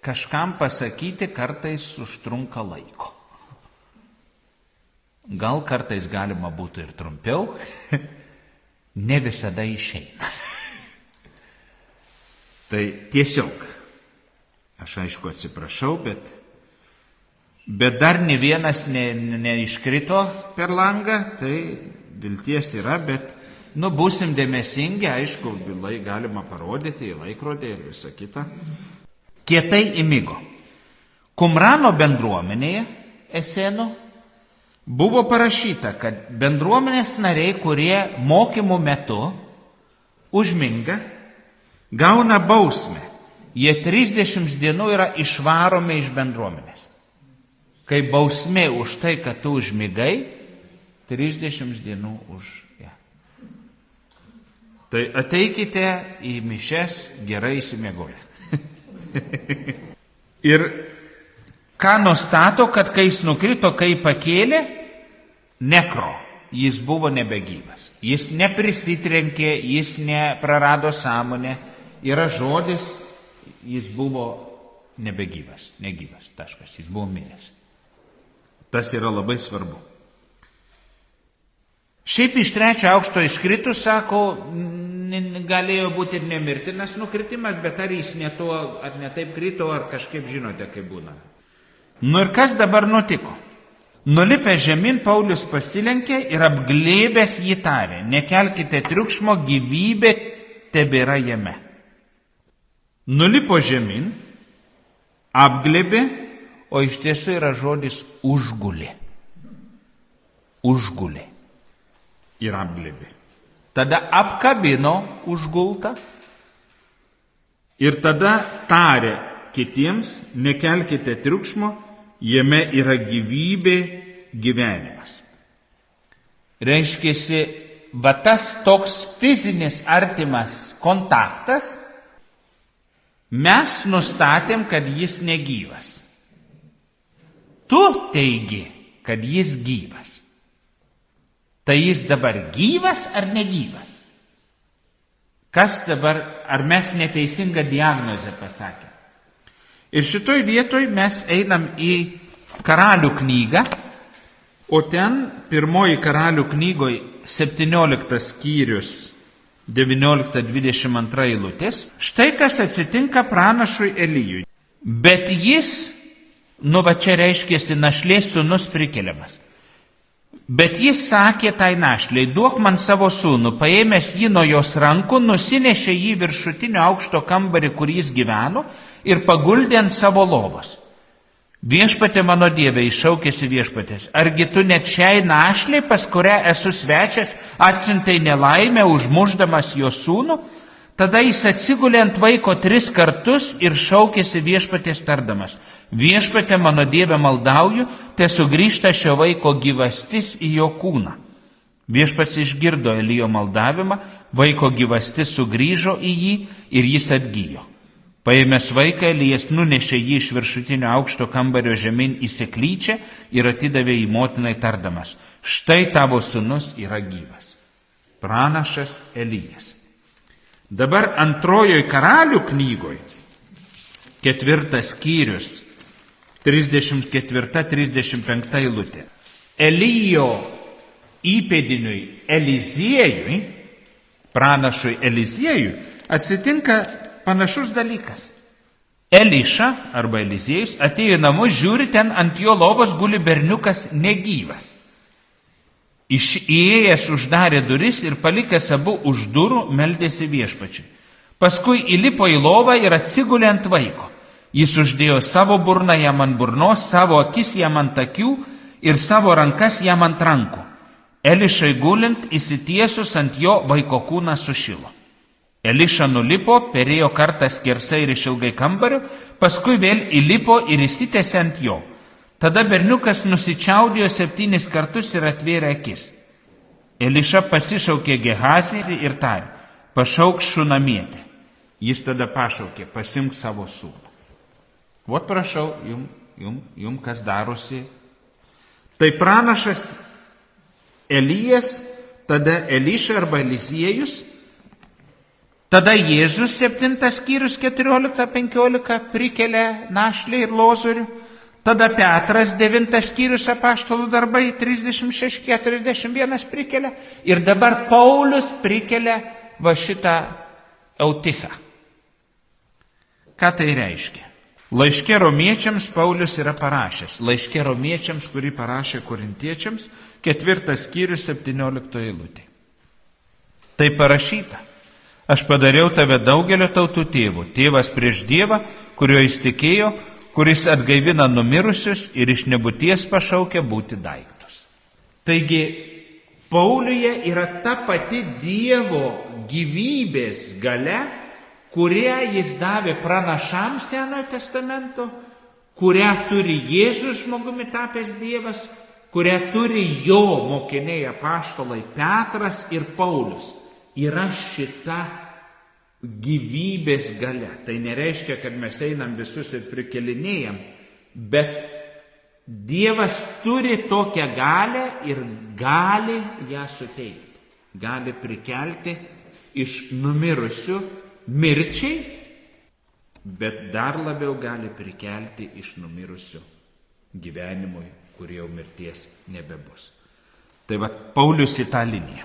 kažkam pasakyti kartais užtrunka laiko. Gal kartais galima būtų ir trumpiau, ne visada išeina. Tai tiesiog, aš aišku atsiprašau, bet dar ne vienas neiškrito per langą, tai vilties yra, bet būsim dėmesingi, aišku, galima parodyti į laikrodį ir visą kitą. Kietai įmigo. Kumrano bendruomenėje Eseno buvo parašyta, kad bendruomenės nariai, kurie mokymų metu užminga, gauna bausmę. Jie 30 dienų yra išvaromi iš bendruomenės. Kai bausmė už tai, kad tu užmigai, 30 dienų už ją. Tai ateikite į mišes gerai įsimiegoję. Ir ką nustato, kad kai jis nukrito, kai pakėlė, nekro, jis buvo nebegyvas. Jis neprisitrenkė, jis neprarado sąmonę. Yra žodis, jis buvo nebegyvas, negyvas, taškas, jis buvo miręs. Tas yra labai svarbu. Šiaip iš 3 aukšto iškritus, sako, galėjo būti ir nemirtinas nukritimas, bet ar jis ne to, ar ne taip krito, ar kažkaip žinote, kaip būna. Nu ir kas dabar nutiko? Nulipęs žemyn, Paulius pasilenkė ir apglėbęs jį tarė, nekelkite triukšmo, gyvybė tebėra jame. Nulipo žemyn, apglėbė, o iš tiesų yra žodis užgulė. Užgulė. Ir apglėbė. Tada apkabino užgultą ir tada tarė kitiems, nekelkite triukšmo, jame yra gyvybė, gyvenimas. Reiškiasi, tas toks fizinis artimas kontaktas, mes nustatėm, kad jis negyvas. Tu teigi, kad jis gyvas. Tai jis dabar gyvas ar negyvas? Kas dabar, ar mes neteisingą diagnozę pasakėm? Ir šitoj vietoj mes einam į Karalių knygą, o ten pirmoji Karalių knygoje 17 skyrius 19-22 eilutės. Štai kas atsitinka pranašui Elijui. Bet jis, čia reiškėsi našlės sūnus prikeliamas. Bet jis sakė tai našliai, duok man savo sūnų, paėmęs jį nuo jos rankų, nusinešė jį viršutinio aukšto kambarį, kur jis gyveno, ir paguldė ant savo lovos. Viešpatė mano Dieve, iššaukėsi viešpatės, argi tu net šiai našliai, pas kurią esu svečias, atsiuntei nelaimę, užmušdamas jo sūnų? Tada jis atsigulė ant vaiko 3 kartus ir šaukėsi viešpatės tardamas. Viešpatė mano Dieve, maldauju, te sugrįžta šio vaiko gyvastis į jo kūną. Viešpats išgirdo Elijo maldavimą, vaiko gyvastis sugrįžo į jį ir jis atgijo. Paėmęs vaiką, Elijas nunešė jį iš viršutinio aukšto kambario žemyn į seklyčią ir atidavė į motinai tardamas. Štai tavo sūnus yra gyvas. Pranašas Elijas. Dabar antrojoj Karalių knygoj, 4 skyrius, 34-35 eilutė. Elijo įpėdiniui Eliziejui, pranašui Eliziejui, atsitinka panašus dalykas. Eliša arba Eliziejus atėjo į namus, žiūri, ten ant jo lovos guli berniukas negyvas. Įėjęs uždarė duris ir palikęs abu už durų meldėsi viešpačiui. Paskui įlipo į lovą ir atsigulė ant vaiko. Jis uždėjo savo burną jam ant burnos, savo akis jam ant akių ir savo rankas jam ant rankų. Elišai gulint, įsitiesus ant jo, vaiko kūnas sušilo. Eliša nulipo, perėjo kartą skersai ir išilgai kambario, paskui vėl įlipo ir įsitėsi ant jo. Tada berniukas nusičiaudėjo 7 kartus ir atvėrė akis. Eliša pasišaukė Gehazį ir tarė: pašauk šunamietę. Jis tada pašaukė: pasimk savo sūnų. Vot prašau, jum kas darosi. Tai pranašas Elijas, tada Eliša arba Eliziejus, tada Jėzus 7 skyrius 14-15 prikelia našlį ir lozorių, tada Petras 9 skyrius apaštalų darbai 36-41 prikelia ir dabar Paulius prikelia va šitą Eutichą. Ką tai reiškia? Laiške romiečiams Paulius yra parašęs. Laiške romiečiams, kurį parašė korintiečiams, 4 skyrius 17 eilutė. Tai parašyta: aš padariau tave daugelio tautų tėvų, tėvas prieš Dievą, kurio jis tikėjo, kuris atgaivina numirusius ir iš nebūties pašaukia būti daiktus. Taigi, Pauliuje yra ta pati Dievo gyvybės galia, kurią jis davė pranašams Senojo testamento, kurią turi Jėzus žmogumi tapęs Dievas, kurią turi jo mokiniai apaštalai Petras ir Paulius. Yra šita gyvybės galia. Tai nereiškia, kad mes einam visus ir prikelinėjam, bet Dievas turi tokią galią ir gali ją suteikti. Gali prikelti iš numirusių mirčiai, bet dar labiau gali prikelti iš numirusių gyvenimui, kur jau mirties nebebus. Tai va, Paulius į tą liniją.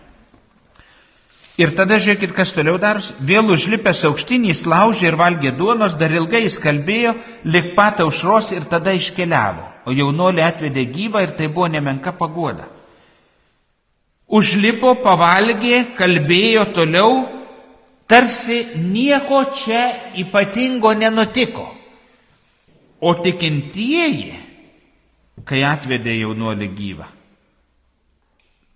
Ir tada žiūrėkit, kas toliau darosi. Vėl užlipęs aukštyn, jis laužė ir valgė duonos, dar ilgai jis kalbėjo, lig pat aušros ir tada iškeliavo. O jaunuolį atvedė gyvą ir tai buvo nemenka paguoda. Užlipo, pavalgė, kalbėjo toliau, tarsi nieko čia ypatingo nenutiko. O tikintieji, kai atvedė jaunuolį gyvą,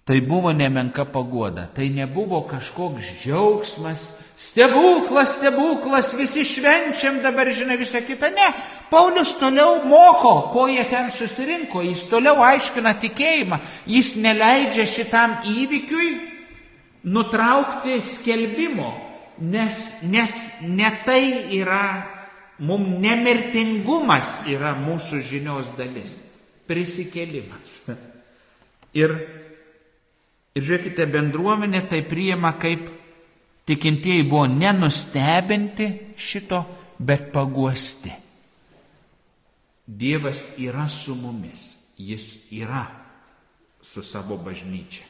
tai buvo nemenka paguoda, tai nebuvo kažkoks džiaugsmas, stebuklas, visi švenčiam dabar, žinai, visą kitą. Ne, Paulius toliau moko, ko jie ten susirinko, jis toliau aiškina tikėjimą, jis neleidžia šitam įvykiui nutraukti skelbimo, nes ne tai yra, mums nemirtingumas yra mūsų žinios dalis, prisikėlimas. Ir žiūrėkite, bendruomenė tai priima, kaip tikintieji buvo nenustebinti šito, bet paguosti. Dievas yra su mumis, jis yra su savo bažnyčia.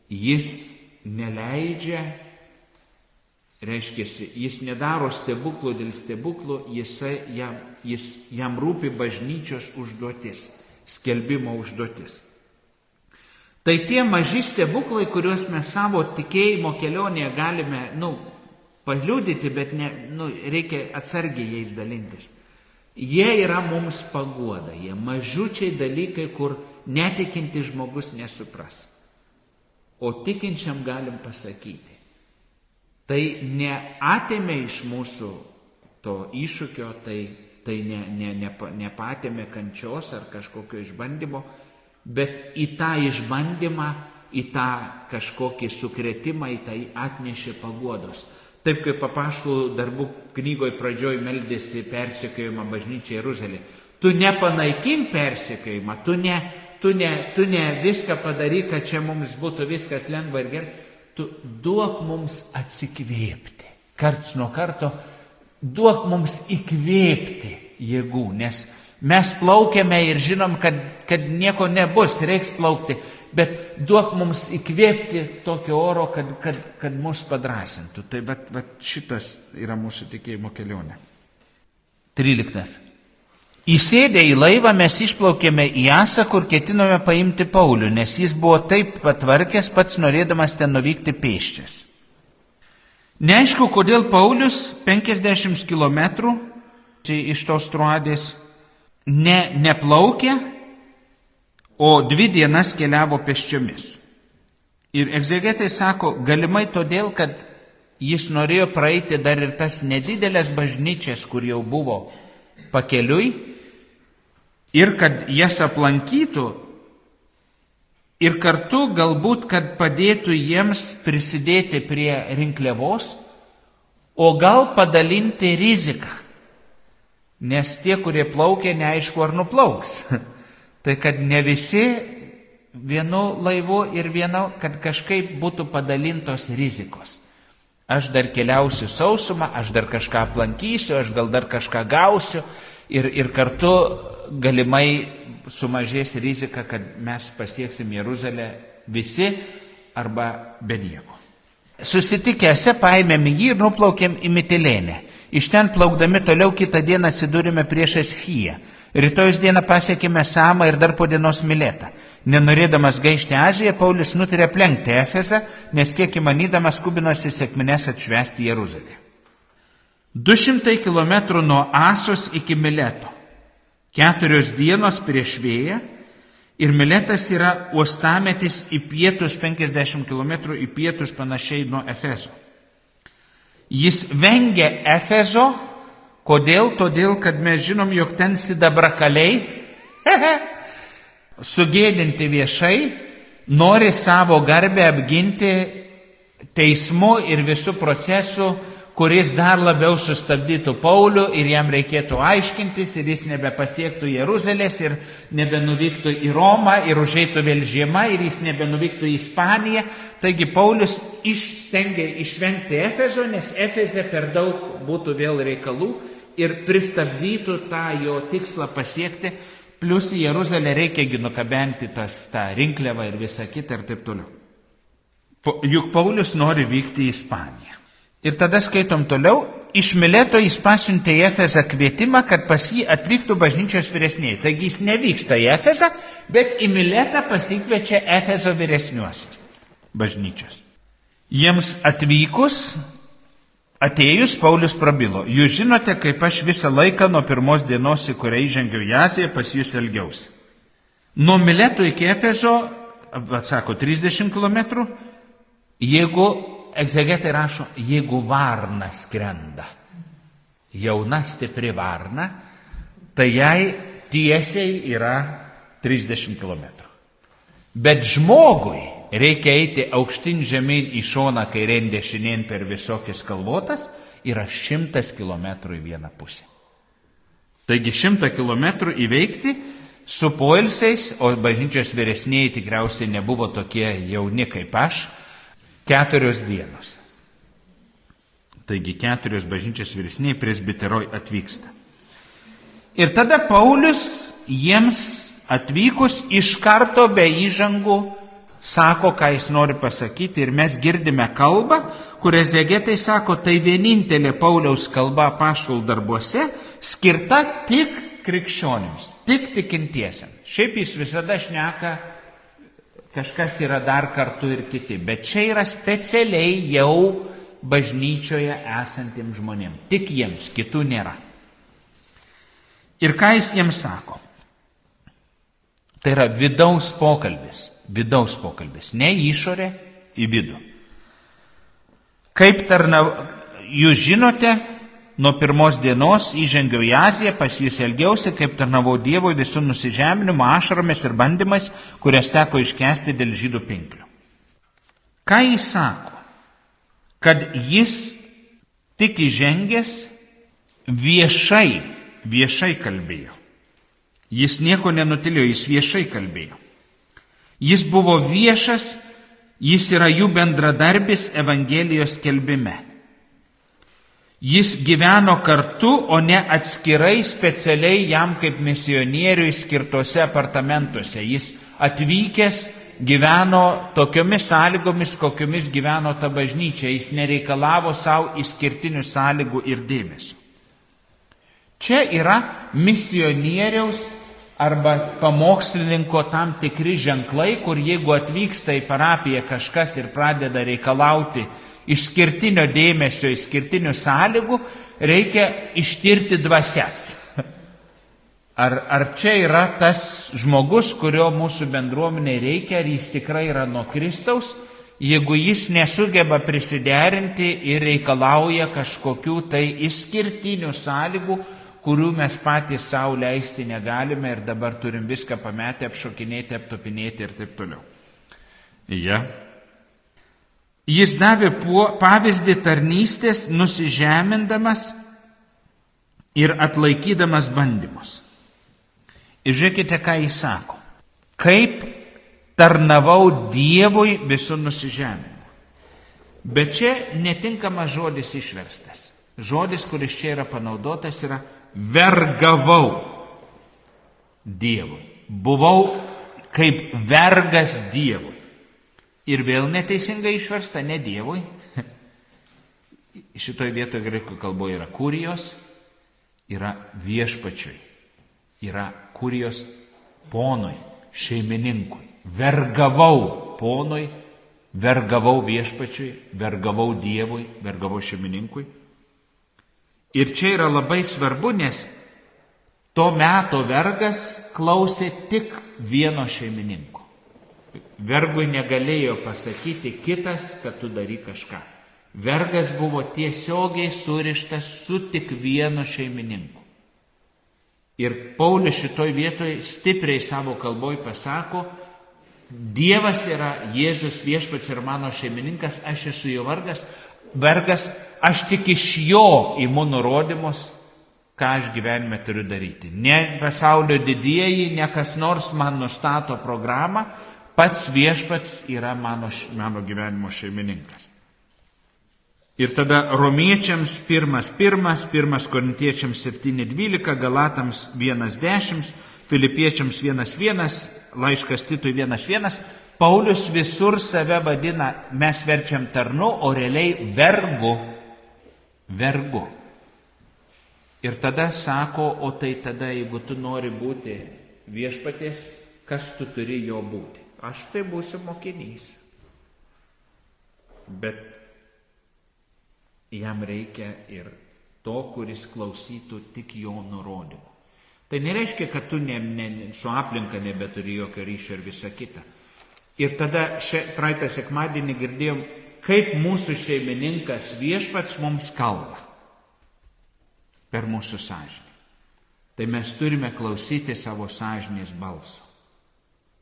Jis neleidžia, reiškia, jis nedaro stebuklų dėl stebuklų, jam rūpi bažnyčios užduotis, skelbimo užduotis. Tai tie maži stebuklai, kuriuos mes savo tikėjimo kelionėje galime, paliudyti, bet reikia atsargiai jais dalintis. Jie yra mums paguoda, jie mažučiai dalykai, kur netikinti žmogus nesupras. O tikinčiam galim pasakyti. Tai neatėmė iš mūsų to iššūkio, tai nepatėmė kančios ar kažkokio išbandymo, bet į tą išbandymą, į tą kažkokį sukrėtimą, į tai atnešė paguodos. Taip kaip apaštalų darbų knygoje pradžioj meldėsi persekiojimą bažnyčią Jeruzalėje. Tu nepanaikink persekiojimą, tu ne viską padaryk, kad čia mums būtų viskas lengva ir gerai. Tu duok mums atsikvėpti. Karts nuo karto duok mums įkvėpti jėgų, nes mes plaukiame ir žinom, kad nieko nebus, reiks plaukti, bet duok mums įkvėpti tokio oro, kad mus padrasintų. Tai bet šitas yra mūsų tikėjimo kelionė. 13. Įsėdę į laivą mes išplaukėme į Asą, kur ketinome paimti Paulių, nes jis buvo taip patvarkęs, pats norėdamas ten nuvykti pėsčias. Neaišku, kodėl Paulius 50 km iš tos Troadės neplaukė, o 2 dienas keliavo pėsčiomis. Ir egzegetai sako, galimai todėl, kad jis norėjo praeiti dar ir tas nedidelės bažnyčias, kur jau buvo pakeliui, ir kad jas aplankytų, ir kartu galbūt, kad padėtų jiems prisidėti prie rinkliavos, o gal padalinti riziką. Nes tie, kurie plaukia, neaišku, ar nuplauks. Tai kad ne visi vienu laivu ir kad kažkaip būtų padalintos rizikos. Aš dar keliausiu sausumą, aš dar kažką aplankysiu, aš gal dar kažką gausiu ir kartu galimai sumažės rizika, kad mes pasieksim Jeruzalę visi arba be nieko. Susitikęse paėmėm jį ir nuplaukėm į Mitilėnę. Iš ten plaukdami toliau kitą dieną atsidūrėme priešais Chiją. Rytojus dieną pasiekėme Samą ir dar po dienos Miletą. Nenorėdamas gaišti Aziją, Paulius nutarė aplenkti Efezą, nes kiek įmanydamas skubinosi sekmines atšvęsti Jeruzalę. 200 km nuo Asos iki Mileto. 4 dienos prieš vėją. Ir Miletas yra uostametis į pietus, 50 km į pietus panašiai nuo Efezo. Jis vengia Efezo. Kodėl? Todėl, kad mes žinom, jog ten sidabrakaliai sugėdinti viešai, nori savo garbę apginti teismu ir visų procesų, kuris dar labiau sustabdytų Paulių ir jam reikėtų aiškintis ir jis nebepasiektų Jeruzalės ir nebenuvyktų į Romą ir užeitų vėl žiema ir jis nebenuvyktų į Ispaniją. Taigi Paulius stengia išvengti Efezo, nes Efeze per daug būtų vėl reikalų ir pristabdytų tą jo tikslą pasiekti, plus į Jeruzalę reikiagi nukabenti tą rinkliavą ir visą kitą ir taip toliau. Juk Paulius nori vykti į Ispaniją. Ir tada skaitom toliau, iš Mileto jis pasiuntė į Efezą kvietimą, kad pas jį atvyktų bažnyčios vyresniai. Taigi jis nevyksta į Efezą, bet į Miletą pasikviečia Efezo vyresniuosius bažnyčios. Jiems atėjus, Paulius prabilo, jūs žinote, kaip aš visą laiką nuo pirmos dienos, į kurią įžengiau į Aziją, pas jūs elgiausi. Nuo Mileto iki Efezo, atsako, 30 km, egzegetai rašo, jeigu varna skrenda, jauna stipri varna, tai jai tiesiai yra 30 km. Bet žmogui reikia eiti aukštin žemyn į šoną, kairėn dešinėn per visokias kalvotas, yra 100 km į vieną pusę. Taigi 100 km įveikti su poilsiais, o bažnyčios vyresniai tikriausiai nebuvo tokie jauni kaip aš, 4 dienos. Taigi 4 bažnyčios vyresniai presbiteroj atvyksta. Ir tada Paulius jiems atvykus iš karto be įžangų sako, ką jis nori pasakyti, ir mes girdime kalbą, kur egzegetai sako, tai vienintelė Pauliaus kalba apaštalų darbuose, skirta tik krikščionims, tik tikintiesiams. Šiaip jis visada šneka, kažkas yra dar kartu ir kiti, bet čia yra specialiai jau bažnyčioje esantiems žmonėms. Tik jiems, kitų nėra. Ir ką jis jiems sako? Tai yra vidaus pokalbis, ne išorė į vidų. Kaip jūs žinote, nuo pirmos dienos įžengiau į Aziją, pas jūs elgiausi, kaip tarnavau Dievui visų nusižeminimu, ašaromis ir bandymais, kurias teko iškęsti dėl žydų pinklių. Ką jis sako? Kad jis tik įžengęs viešai kalbėjo. Jis nieko nenutilėjo, jis viešai kalbėjo. Jis buvo viešas, jis yra jų bendradarbis Evangelijos skelbime. Jis gyveno kartu, o ne atskirai specialiai jam kaip misionieriui skirtose apartamentuose. Jis atvykęs gyveno tokiomis sąlygomis, kokiomis gyveno ta bažnyčia. Jis nereikalavo savo išskirtinių sąlygų ir dėmesio. Čia yra misionieriaus arba pamokslininko tam tikri ženklai, kur jeigu atvyksta į parapiją kažkas ir pradeda reikalauti išskirtinio dėmesio, išskirtinių sąlygų, reikia ištirti dvasias. Ar čia yra tas žmogus, kurio mūsų bendruomeniai reikia, ar jis tikrai yra nuo Kristaus, jeigu jis nesugeba prisiderinti ir reikalauja kažkokių tai išskirtinių sąlygų, kurių mes patys savo leisti negalime ir dabar turim viską pametę, apšokinėti, aptopinėti ir taip toliau. Ja. Jis davė pavyzdį tarnystės, nusižemindamas ir atlaikydamas bandymus. Ir žiūrėkite, ką jis sako. Kaip tarnavau Dievui visų nusižeminimu. Bet čia netinkamas žodis išverstas. Žodis, kuris čia yra panaudotas, yra vergavau Dievui. Buvau kaip vergas Dievui. Ir vėl neteisingai išversta, ne Dievui. Šitoje vietoje graikų kalboje yra kurijos, yra viešpačiui, yra kurijos ponui, šeimininkui. Vergavau ponui, vergavau viešpačiui, vergavau Dievui, vergavau šeimininkui. Ir čia yra labai svarbu, nes to meto vergas klausė tik vieno šeimininko. Vergui negalėjo pasakyti kitas, kad tu daryk kažką. Vergas buvo tiesiogiai surištas su tik vienu šeimininku. Ir Paulius šitoj vietoje stipriai savo kalboj pasako, Dievas yra Jėzus viešpats ir mano šeimininkas, aš esu jo vergas, aš tik iš jo imu nurodymus, ką aš gyvenime turiu daryti. Ne pasaulio didieji, ne kas nors man nustato programą, pats viešpats yra mano gyvenimo šeimininkas. Ir tada Romiečiams 1:1, Korintiečiams 7:12, Galatams 1:10, Filipiečiams 1:1, laiškas Titui 1:1, Paulius visur save vadina, mes verčiam tarnu, o realiai vergu. Ir tada sako, o tai tada, jeigu tu nori būti viešpaties, kas tu turi jo būti? Aš tai būsiu mokinys. Bet jam reikia ir to, kuris klausytų tik jo nurodymų. Tai nereiškia, kad tu su aplinka nebeturi jokio ryšio ir visa kita. Ir tada praeitą sekmadienį girdėjom, kaip mūsų šeimininkas viešpats mums kalba per mūsų sąžinę. Tai mes turime klausyti savo sąžinės balso.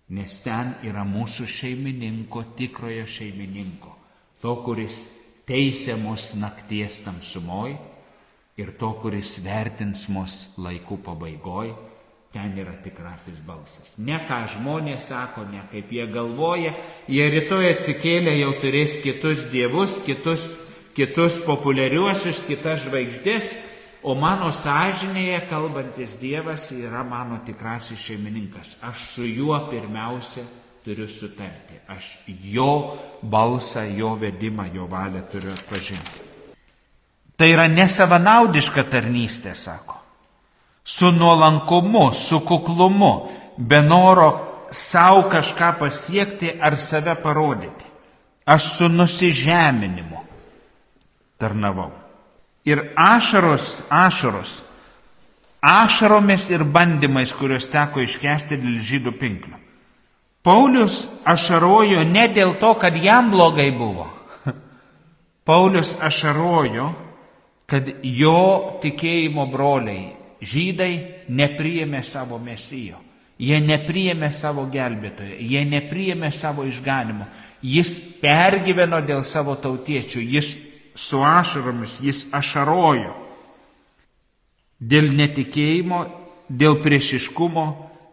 Nes ten yra mūsų šeimininko, tikrojo šeimininko. To, kuris teisia mus nakties tamsumoj ir to, kuris vertins mus laikų pabaigoj, ten yra tikrasis balsas. Ne ką žmonės sako, ne kaip jie galvoja, jie rytoj atsikėlę jau turės kitus dievus, kitus populiariuosius, kitas žvaigždės, o mano sąžinėje kalbantis Dievas yra mano tikrasis šeimininkas. Aš su juo pirmiausia turiu sutarti. Aš jo balsą, jo vedimą, jo valią turiu atpažinti. Tai yra nesavanaudiška tarnystė, sako. Su nuolankumu, su kuklumu, be noro savo kažką pasiekti ar save parodyti. Aš su nusižeminimu tarnavau. Ir ašaromis ir bandymais, kuriuos teko iškęsti dėl žydų pinklių. Paulius ašarojo ne dėl to, kad jam blogai buvo. Paulius ašarojo, kad jo tikėjimo broliai, žydai, nepriėmė savo mesijo. Jie nepriėmė savo gelbėtojo, jie nepriėmė savo išganimo. Jis pergyveno dėl savo tautiečių, jis su ašaromis, jis ašarojo dėl netikėjimo, dėl priešiškumo,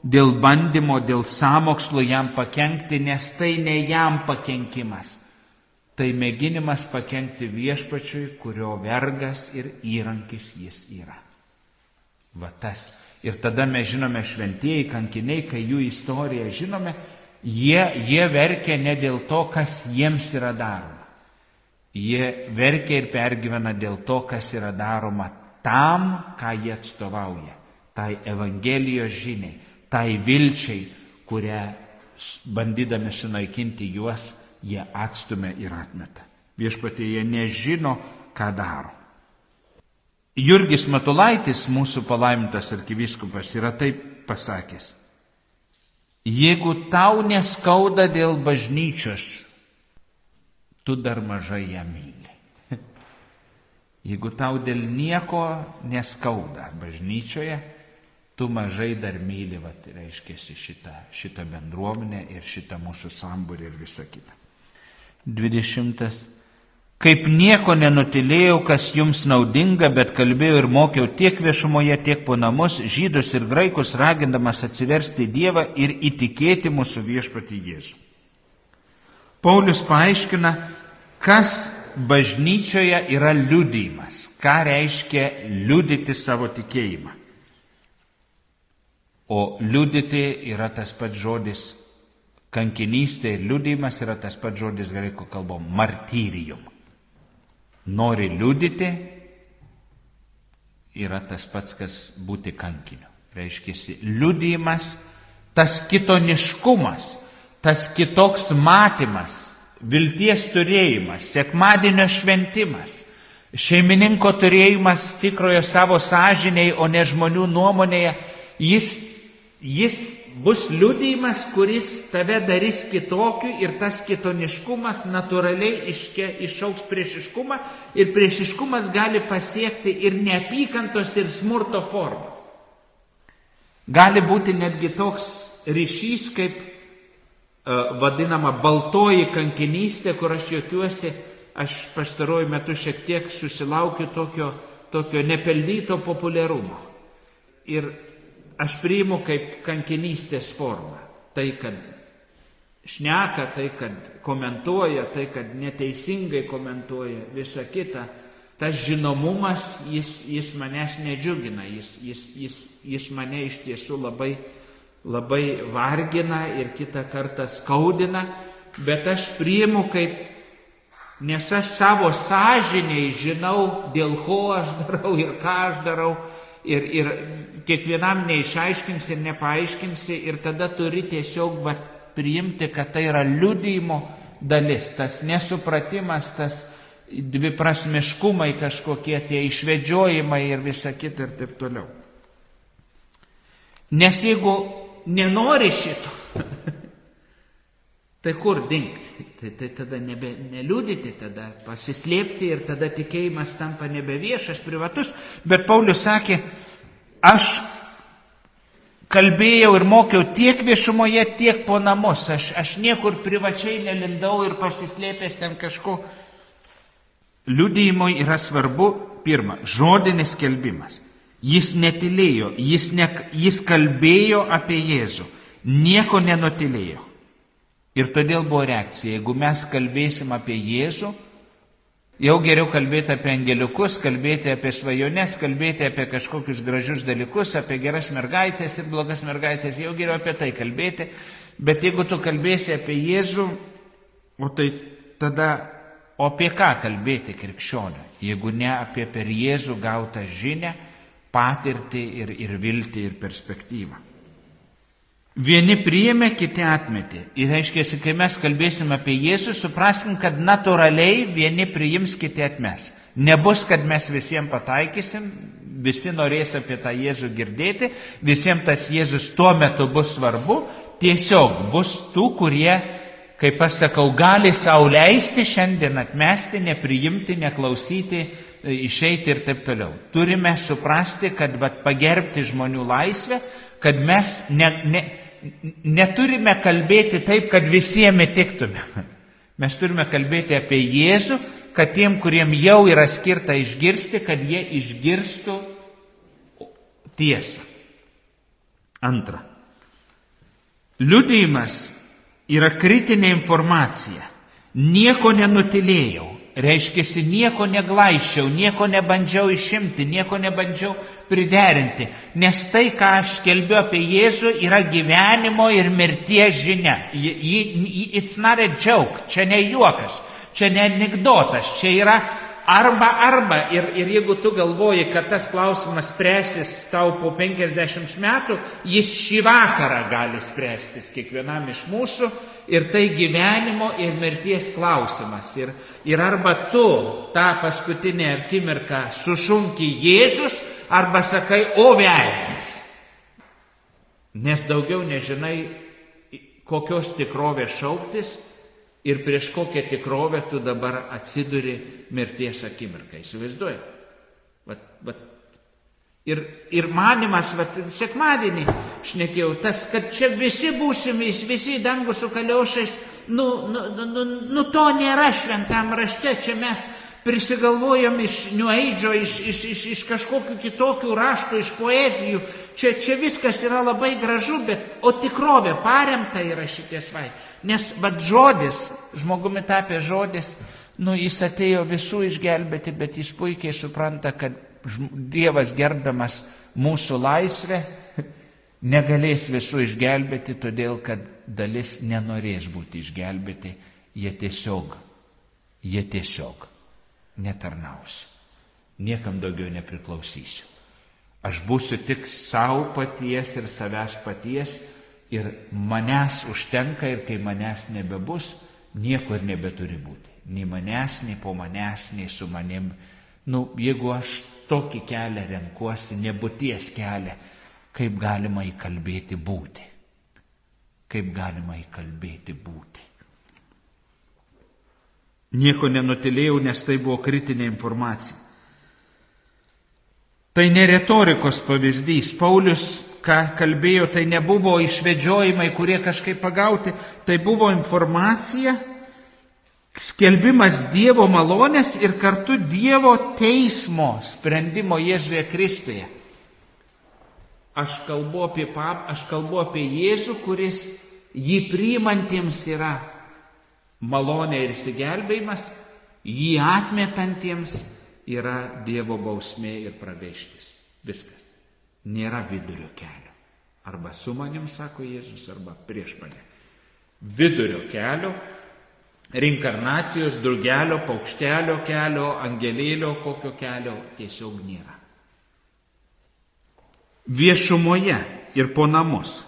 dėl bandymo, dėl sąmokslo jam pakenkti, nes tai ne jam pakenkimas, tai mėginimas pakenkti viešpačiui, kurio vergas ir įrankis jis yra. Va tas. Ir tada mes žinome šventieji kankiniai, kai jų istoriją žinome, jie verkia ne dėl to, kas jiems yra daroma. Jie verkia ir pergyvena dėl to, kas yra daroma tam, ką jie atstovauja. Tai Evangelijos žiniai, tai vilčiai, kurią bandydami sunaikinti juos, jie atstumia ir atmeta. Viešpatie, jie nežino, ką daro. Jurgis Matulaitis, mūsų palaimintas arkivyskupas, yra taip pasakęs: jeigu tau neskauda dėl bažnyčios, tu dar mažai ją myli. Jeigu tau dėl nieko neskauda bažnyčioje, tu mažai dar myli, reiškia, šitą bendruomenę ir šitą mūsų sambūrį ir visą kitą. 20. Kaip nieko nenutilėjau, kas jums naudinga, bet kalbėjau ir mokiau tiek viešumoje, tiek po namus, žydus ir graikus, ragindamas atsiversti Dievą ir įtikėti mūsų viešpatį Jėzų. Paulius paaiškina, kas bažnyčioje yra liudijimas, ką reiškia liudyti savo tikėjimą. O liudyti yra tas pats žodis, kankinystė ir liudijimas yra tas pats žodis graikų kalbom, martyrium. Nori liudyti yra tas pats, kas būti kankiniu. Reiškia, liudijimas, tas kitoniškumas, tas kitoks matymas, vilties turėjimas, sekmadienio šventimas, šeimininko turėjimas tikrojo savo sąžinėje, o ne žmonių nuomonėje, jis bus liudijimas, kuris tave darys kitokiu ir tas kitoniškumas natūraliai išaugs priešiškumą ir priešiškumas gali pasiekti ir neapykantos ir smurto formą. Gali būti netgi toks ryšys, kaip vadinama baltoji kankinystė, kur aš juokiuosi, aš pastaruoju metu šiek tiek susilaukiu tokio nepelnyto populiarumo. Ir aš priimu kaip kankinystės formą. Tai, kad šneka, tai, kad komentuoja, tai, kad neteisingai komentuoja, visa kita. Tas žinomumas, jis manęs nedžiugina, jis mane iš tiesų labai vargina ir kitą kartą skaudina, bet aš priimu kaip, nes aš savo sąžiniai žinau, dėl ko aš darau ir ką aš darau, ir kiekvienam neišaiškinsi ir nepaaiškinsi, ir tada turi tiesiog priimti, kad tai yra liudijimo dalis, tas nesupratimas, tas dviprasmiškumai kažkokie, tie išvedžiojimai ir visa kita ir taip toliau. Nes jeigu nenori šito, tai kur dingti? Tai tada neliudyti, tada pasislėpti ir tada tikėjimas tampa nebeviešas, privatus. Bet Paulius sakė, aš kalbėjau ir mokiau tiek viešumoje, tiek po namus. Aš niekur privačiai nelindau ir pasislėpęs ten kažko. Liudijimui yra svarbu, pirma, žodinis skelbimas. Jis netilėjo, jis kalbėjo apie Jėzų, nieko nenutilėjo. Ir todėl buvo reakcija, jeigu mes kalbėsim apie Jėzų, jau geriau kalbėti apie angeliukus, kalbėti apie svajones, kalbėti apie kažkokius gražius dalykus, apie geras mergaitės ir blogas mergaitės, jau geriau apie tai kalbėti, bet jeigu tu kalbėsi apie Jėzų, tai tada, o apie ką kalbėti krikščionių, jeigu ne apie per Jėzų gautą žinią, patirtį ir viltį ir perspektyvą. Vieni priėmė, kiti atmetė. Ir reiškia, kai mes kalbėsim apie Jėzų, supraskim, kad natūraliai vieni priims, kiti atmes. Nebus, kad mes visiems pataikysim, visi norės apie tą Jėzų girdėti, visiems tas Jėzus tuo metu bus svarbu, tiesiog bus tų, kurie, kaip aš sakau, gali sau leisti šiandien atmesti, nepriimti, neklausyti, išeiti ir taip toliau. Turime suprasti, kad pagerbti žmonių laisvę, kad mes neturime kalbėti taip, kad visiems įtiktume. Mes turime kalbėti apie Jėzų, kad tiem, kuriem jau yra skirta išgirsti, kad jie išgirstų tiesą. Antra. Liudijimas yra kritinė informacija. Nieko nenutilėjau, reiškia, nieko neglaiščiau, nieko nebandžiau išimti, nieko nebandžiau priderinti, nes tai, ką aš skelbiu apie Jėzų, yra gyvenimo ir mirties žinia. It's not a joke, čia ne juokas, čia ne anekdotas, čia yra arba. Ir jeigu tu galvoji, kad tas klausimas spręsis tau po 50 metų, jis šį vakarą gali spręstis kiekvienam iš mūsų. Ir tai gyvenimo ir mirties klausimas. Ir arba tu tą paskutinę akimirką sušunki Jėzus, arba sakai, o velnias. Nes daugiau nežinai, kokios tikrovės šauktis ir prieš kokią tikrovę tu dabar atsiduri mirties akimirką. Įsivaizduoji? Ir manimas, sekmadienį šnekėjau, tas, kad čia visi būsim, visi dangų su kaliošais, to nėra šventam rašte, čia mes prisigalvojom iš New Age, iš kažkokių kitokių raštų, iš poezijų, čia viskas yra labai gražu, o tikrovė paremta yra šitie svai. Nes žodis, žmogumi tapė žodis, jis atėjo visų išgelbėti, bet jis puikiai supranta, kad Dievas gerbdamas mūsų laisvę negalės visų išgelbėti, todėl kad dalis nenorės būti išgelbėti, jie tiesiog netarnaus. Niekam daugiau nepriklausysiu. Aš būsiu tik savo paties ir savęs paties ir manęs užtenka ir kai manęs nebebus, nieko ir nebeturi būti. Nei manęs, nei po manęs, nei su manim. Jeigu aš tokį kelią renkuosi, nebūties kelią, kaip galima įkalbėti būti? Kaip galima įkalbėti būti? Nieko nenutilėjau, nes tai buvo kritinė informacija. Tai ne retorikos pavyzdys. Paulius, ką kalbėjo, tai nebuvo išvedžiojimai, kurie kažkaip pagauti, tai buvo informacija, skelbimas Dievo malonės ir kartu Dievo teismo sprendimo Jėzuje Kristuje. Aš kalbu apie Jėzų, kuris jį priimantiems yra malonė ir išsigelbėjimas, jį atmetantiems yra Dievo bausmė ir pragaištis. Viskas. Nėra vidurio kelio. Arba su manim, sako Jėzus, arba prieš mane. Vidurio kelio, reinkarnacijos, drugelio, paukštelio kelio, angelėlio kokio kelio tiesiog nėra. Viešumoje ir po namus.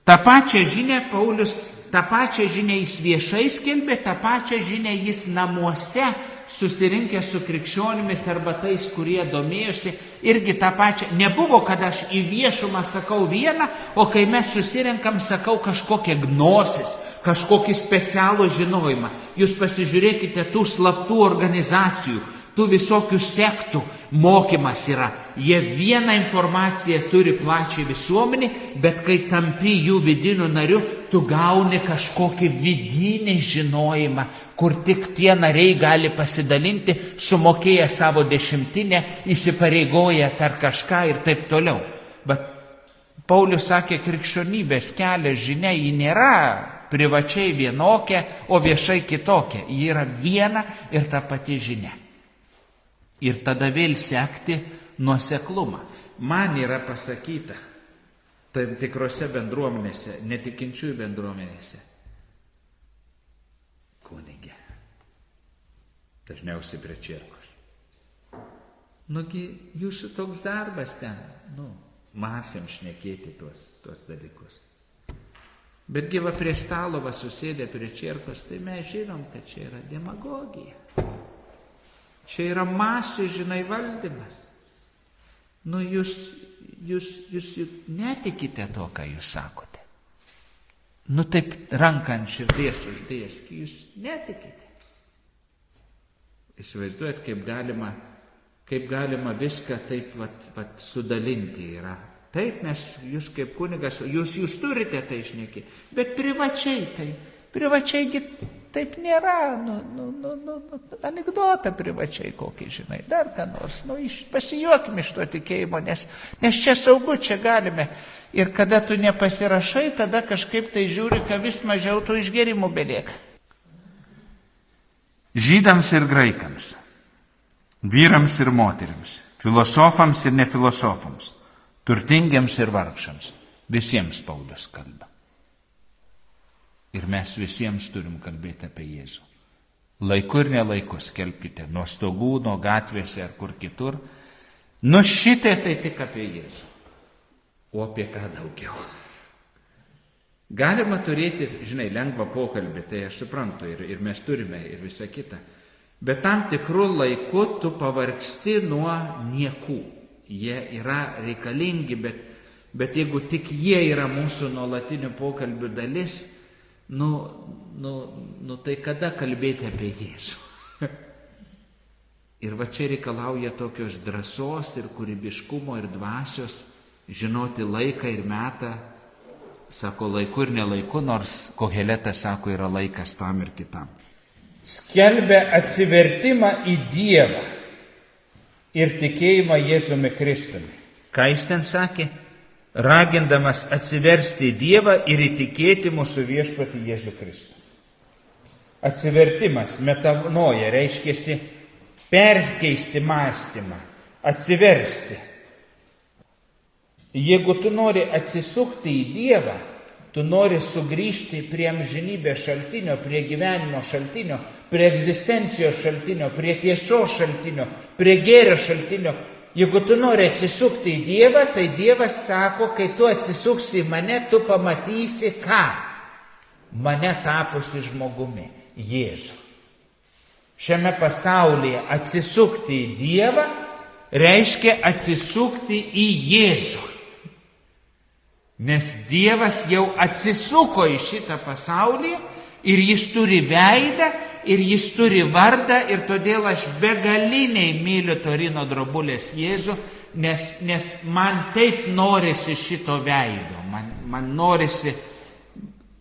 Ta pačią žinią Paulius, tą pačią žinią jis viešai skelbė, tą pačią žinią jis namuose susirinkę su krikščionimis arba tais, kurie domėjosi, irgi tą pačią. Nebuvo, kad aš į viešumą sakau vieną, o kai mes susirinkam, sakau kažkokią gnosis, kažkokį specialų žinojimą. Jūs pasižiūrėkite tų slaptų organizacijų, tų visokių sektų mokymas yra. Jie vieną informaciją turi plačiai visuomenį, bet kai tampi jų vidiniu nariu, tu gauni kažkokį vidinį žinojimą, kur tik tie nariai gali pasidalinti, sumokėję savo dešimtinę, įsipareigoję tar kažką ir taip toliau. Bet Paulius sakė, krikščionybės kelias žinia, ji nėra privačiai vienokia, o viešai kitokia. Ji yra viena ir ta pati žinia. Ir tada vėl sekti nuoseklumą. Man yra pasakyta tam tikrose bendruomenėse, netikinčiųjų bendruomenėse, kunige, dažniausiai prie čierkos. Jūsų toks darbas ten, masėm šnekėti tuos dalykus. Betgi va prie stalo susėdę prie čierkos, tai mes žinom, kad čia yra demagogija. Čia yra masių, valdymas. Jūs netikite to, ką jūs sakote. Taip ranką ant širdies uždėjęs, jūs netikite. Įsivaizduojat, kaip galima viską taip sudalinti yra. Taip, jūs kaip kunigas, jūs turite tai šnekėti, bet privačiai taip nėra, anekdotą privačiai kokį, dar ką nors, pasijuokim iš to tikėjimo, nes čia saugu, čia galime. Ir kada tu nepasirašai, tada kažkaip tai žiūri, kad vis mažiau tų išgerimų belieka. Žydams ir graikams, vyrams ir moteriams, filosofams ir nefilosofams, turtingiams ir vargšams. Visiems Paulius kalba. Ir mes visiems turim kalbėti apie Jėzų. Laiku ir nelaiku skelbkite, nuo stogų, nuo gatvėse ar kur kitur. Nu šitai tai tik apie Jėzų. O apie ką daugiau? Galima turėti, lengvą pokalbį, tai aš suprantu, ir mes turime, ir visa kita. Bet tam tikrų laikų tu pavargsti nuo niekų. Jie yra reikalingi, bet jeigu tik jie yra mūsų nuolatinių pokalbių dalis, tai kada kalbėti apie Jėzų? Ir va čia reikalauja tokios drąsos ir kūrybiškumo ir dvasios, žinoti laiką ir metą. Sako laiku ir nelaiku, nors Koheletas sako, yra laikas tam ir kitam. Skelbia atsivertimą į Dievą ir tikėjimą Jėzumi Kristumi. Ką jis ten sakė? Ragindamas atsiversti į Dievą ir įtikėti mūsų viešpatį Jėzų Kristų. Atsivertimas, metanoja, reiškiasi perkeisti mąstymą, atsiversti. Jeigu tu nori atsisukti į Dievą, tu nori sugrįžti prie amžinybės šaltinio, prie gyvenimo šaltinio, prie egzistencijos šaltinio, prie tiesos šaltinio, prie gėrio šaltinio. Jeigu tu nori atsisukti į Dievą, tai Dievas sako, kai tu atsisuksi į mane, tu pamatysi ką? Mane tapusi žmogumi, Jėzų. Šiame pasaulyje atsisukti į Dievą reiškia atsisukti į Jėzų. Nes Dievas jau atsisuko į šitą pasaulį ir jis turi veidą ir jis turi vardą ir todėl aš begaliniai myliu Torino drobulės Jėzų, nes man taip norisi šito veido. Man norisi,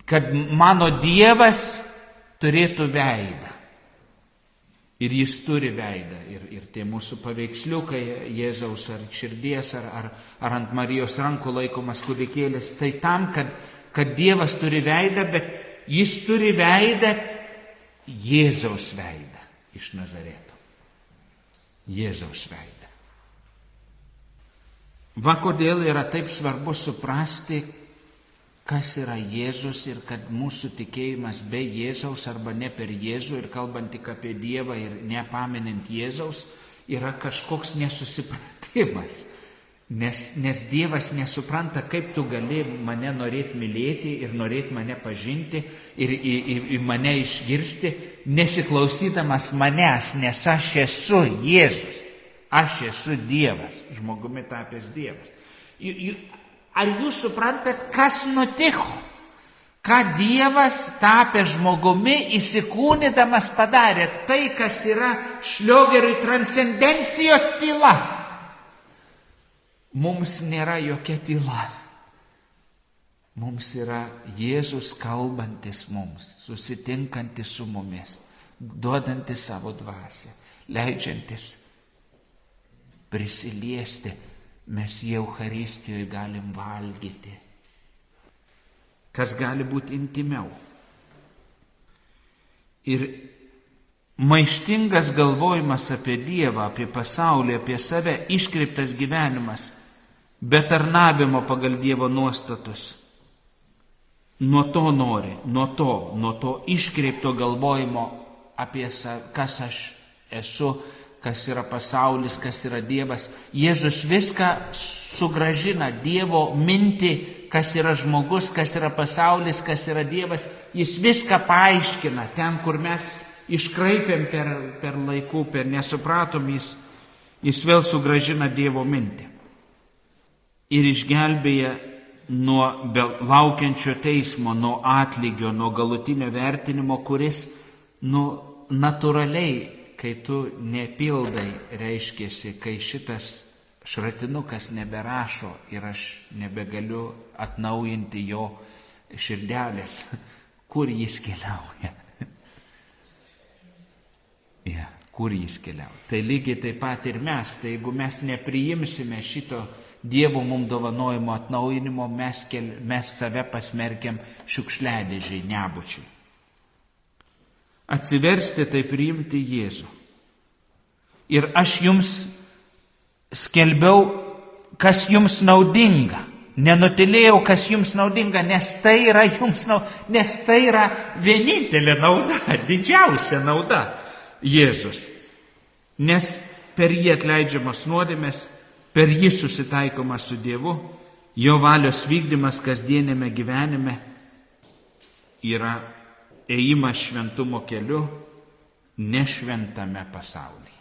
kad mano Dievas turėtų veidą. Ir jis turi veidą. Ir tie mūsų paveiksliukai Jėzaus ar širdies, ar ant Marijos rankų laikomas kūdikėlis, tai tam, kad Dievas turi veidą, bet jis turi veidą, Jėzaus veidą iš Nazareto. Jėzaus veidą. Va kodėl yra taip svarbu suprasti, kas yra Jėzus ir kad mūsų tikėjimas be Jėzaus arba ne per Jėzų ir kalbant tik apie Dievą ir nepaminint Jėzaus yra kažkoks nesusipratimas. Nes Dievas nesupranta, kaip tu gali mane norėti mylėti ir norėti mane pažinti ir į mane išgirsti, nesiklausydamas manęs, nes aš esu Jėzus, aš esu Dievas, žmogumi tapęs Dievas. Ar jūs suprantat, kas nutiko? Ką Dievas tapęs žmogumi įsikūnydamas padarė? Tai, kas yra Šliogeriui transcendencijos tyla. Mums nėra jokia tyla. Mums yra Jėzus kalbantis mums, susitinkantis su mumis, duodantis savo dvasią, leidžiantis prisiliesti. Mes į Eucharistijoje galim valgyti. Kas gali būti intimiau? Ir maištingas galvojimas apie Dievą, apie pasaulį, apie save, iškreiptas gyvenimas, be tarnavimo pagal Dievo nuostatus. Nuo to nori, nuo to iškreipto galvojimo apie kas aš esu, kas yra pasaulis, kas yra Dievas. Jėzus viską sugrąžina, Dievo mintį, kas yra žmogus, kas yra pasaulis, kas yra Dievas. Jis viską paaiškina. Ten, kur mes iškraipėm per laikų, per nesupratom, jis vėl sugrąžina Dievo mintį. Ir išgelbėja nuo laukiančio teismo, nuo atlygio, nuo galutinio vertinimo, kuris natūraliai, kai tu nepildai, reiškiasi, kai šitas šratinukas neberašo ir aš nebegaliu atnaujinti jo širdelės, kur jis keliauja. Kur jis keliauja. Tai lygiai taip pat ir mes, tai jeigu mes nepriimsime šito Dievo mums dovanojimo atnaujinimo, mes save pasmerkiam šiukšliadėžiai, nebučiai. atsiversti, tai priimti Jėzų. Ir aš jums skelbiau, kas jums naudinga. Nenutilėjau, kas jums naudinga, nes tai yra jums nes tai yra vienintelė nauda, didžiausia nauda Jėzus. Nes per jį atleidžiamas nuodėmės, per jį susitaikoma su Dievu, jo valios vykdymas kasdienėme gyvenime yra ėjimas šventumo keliu nešventame pasaulyje.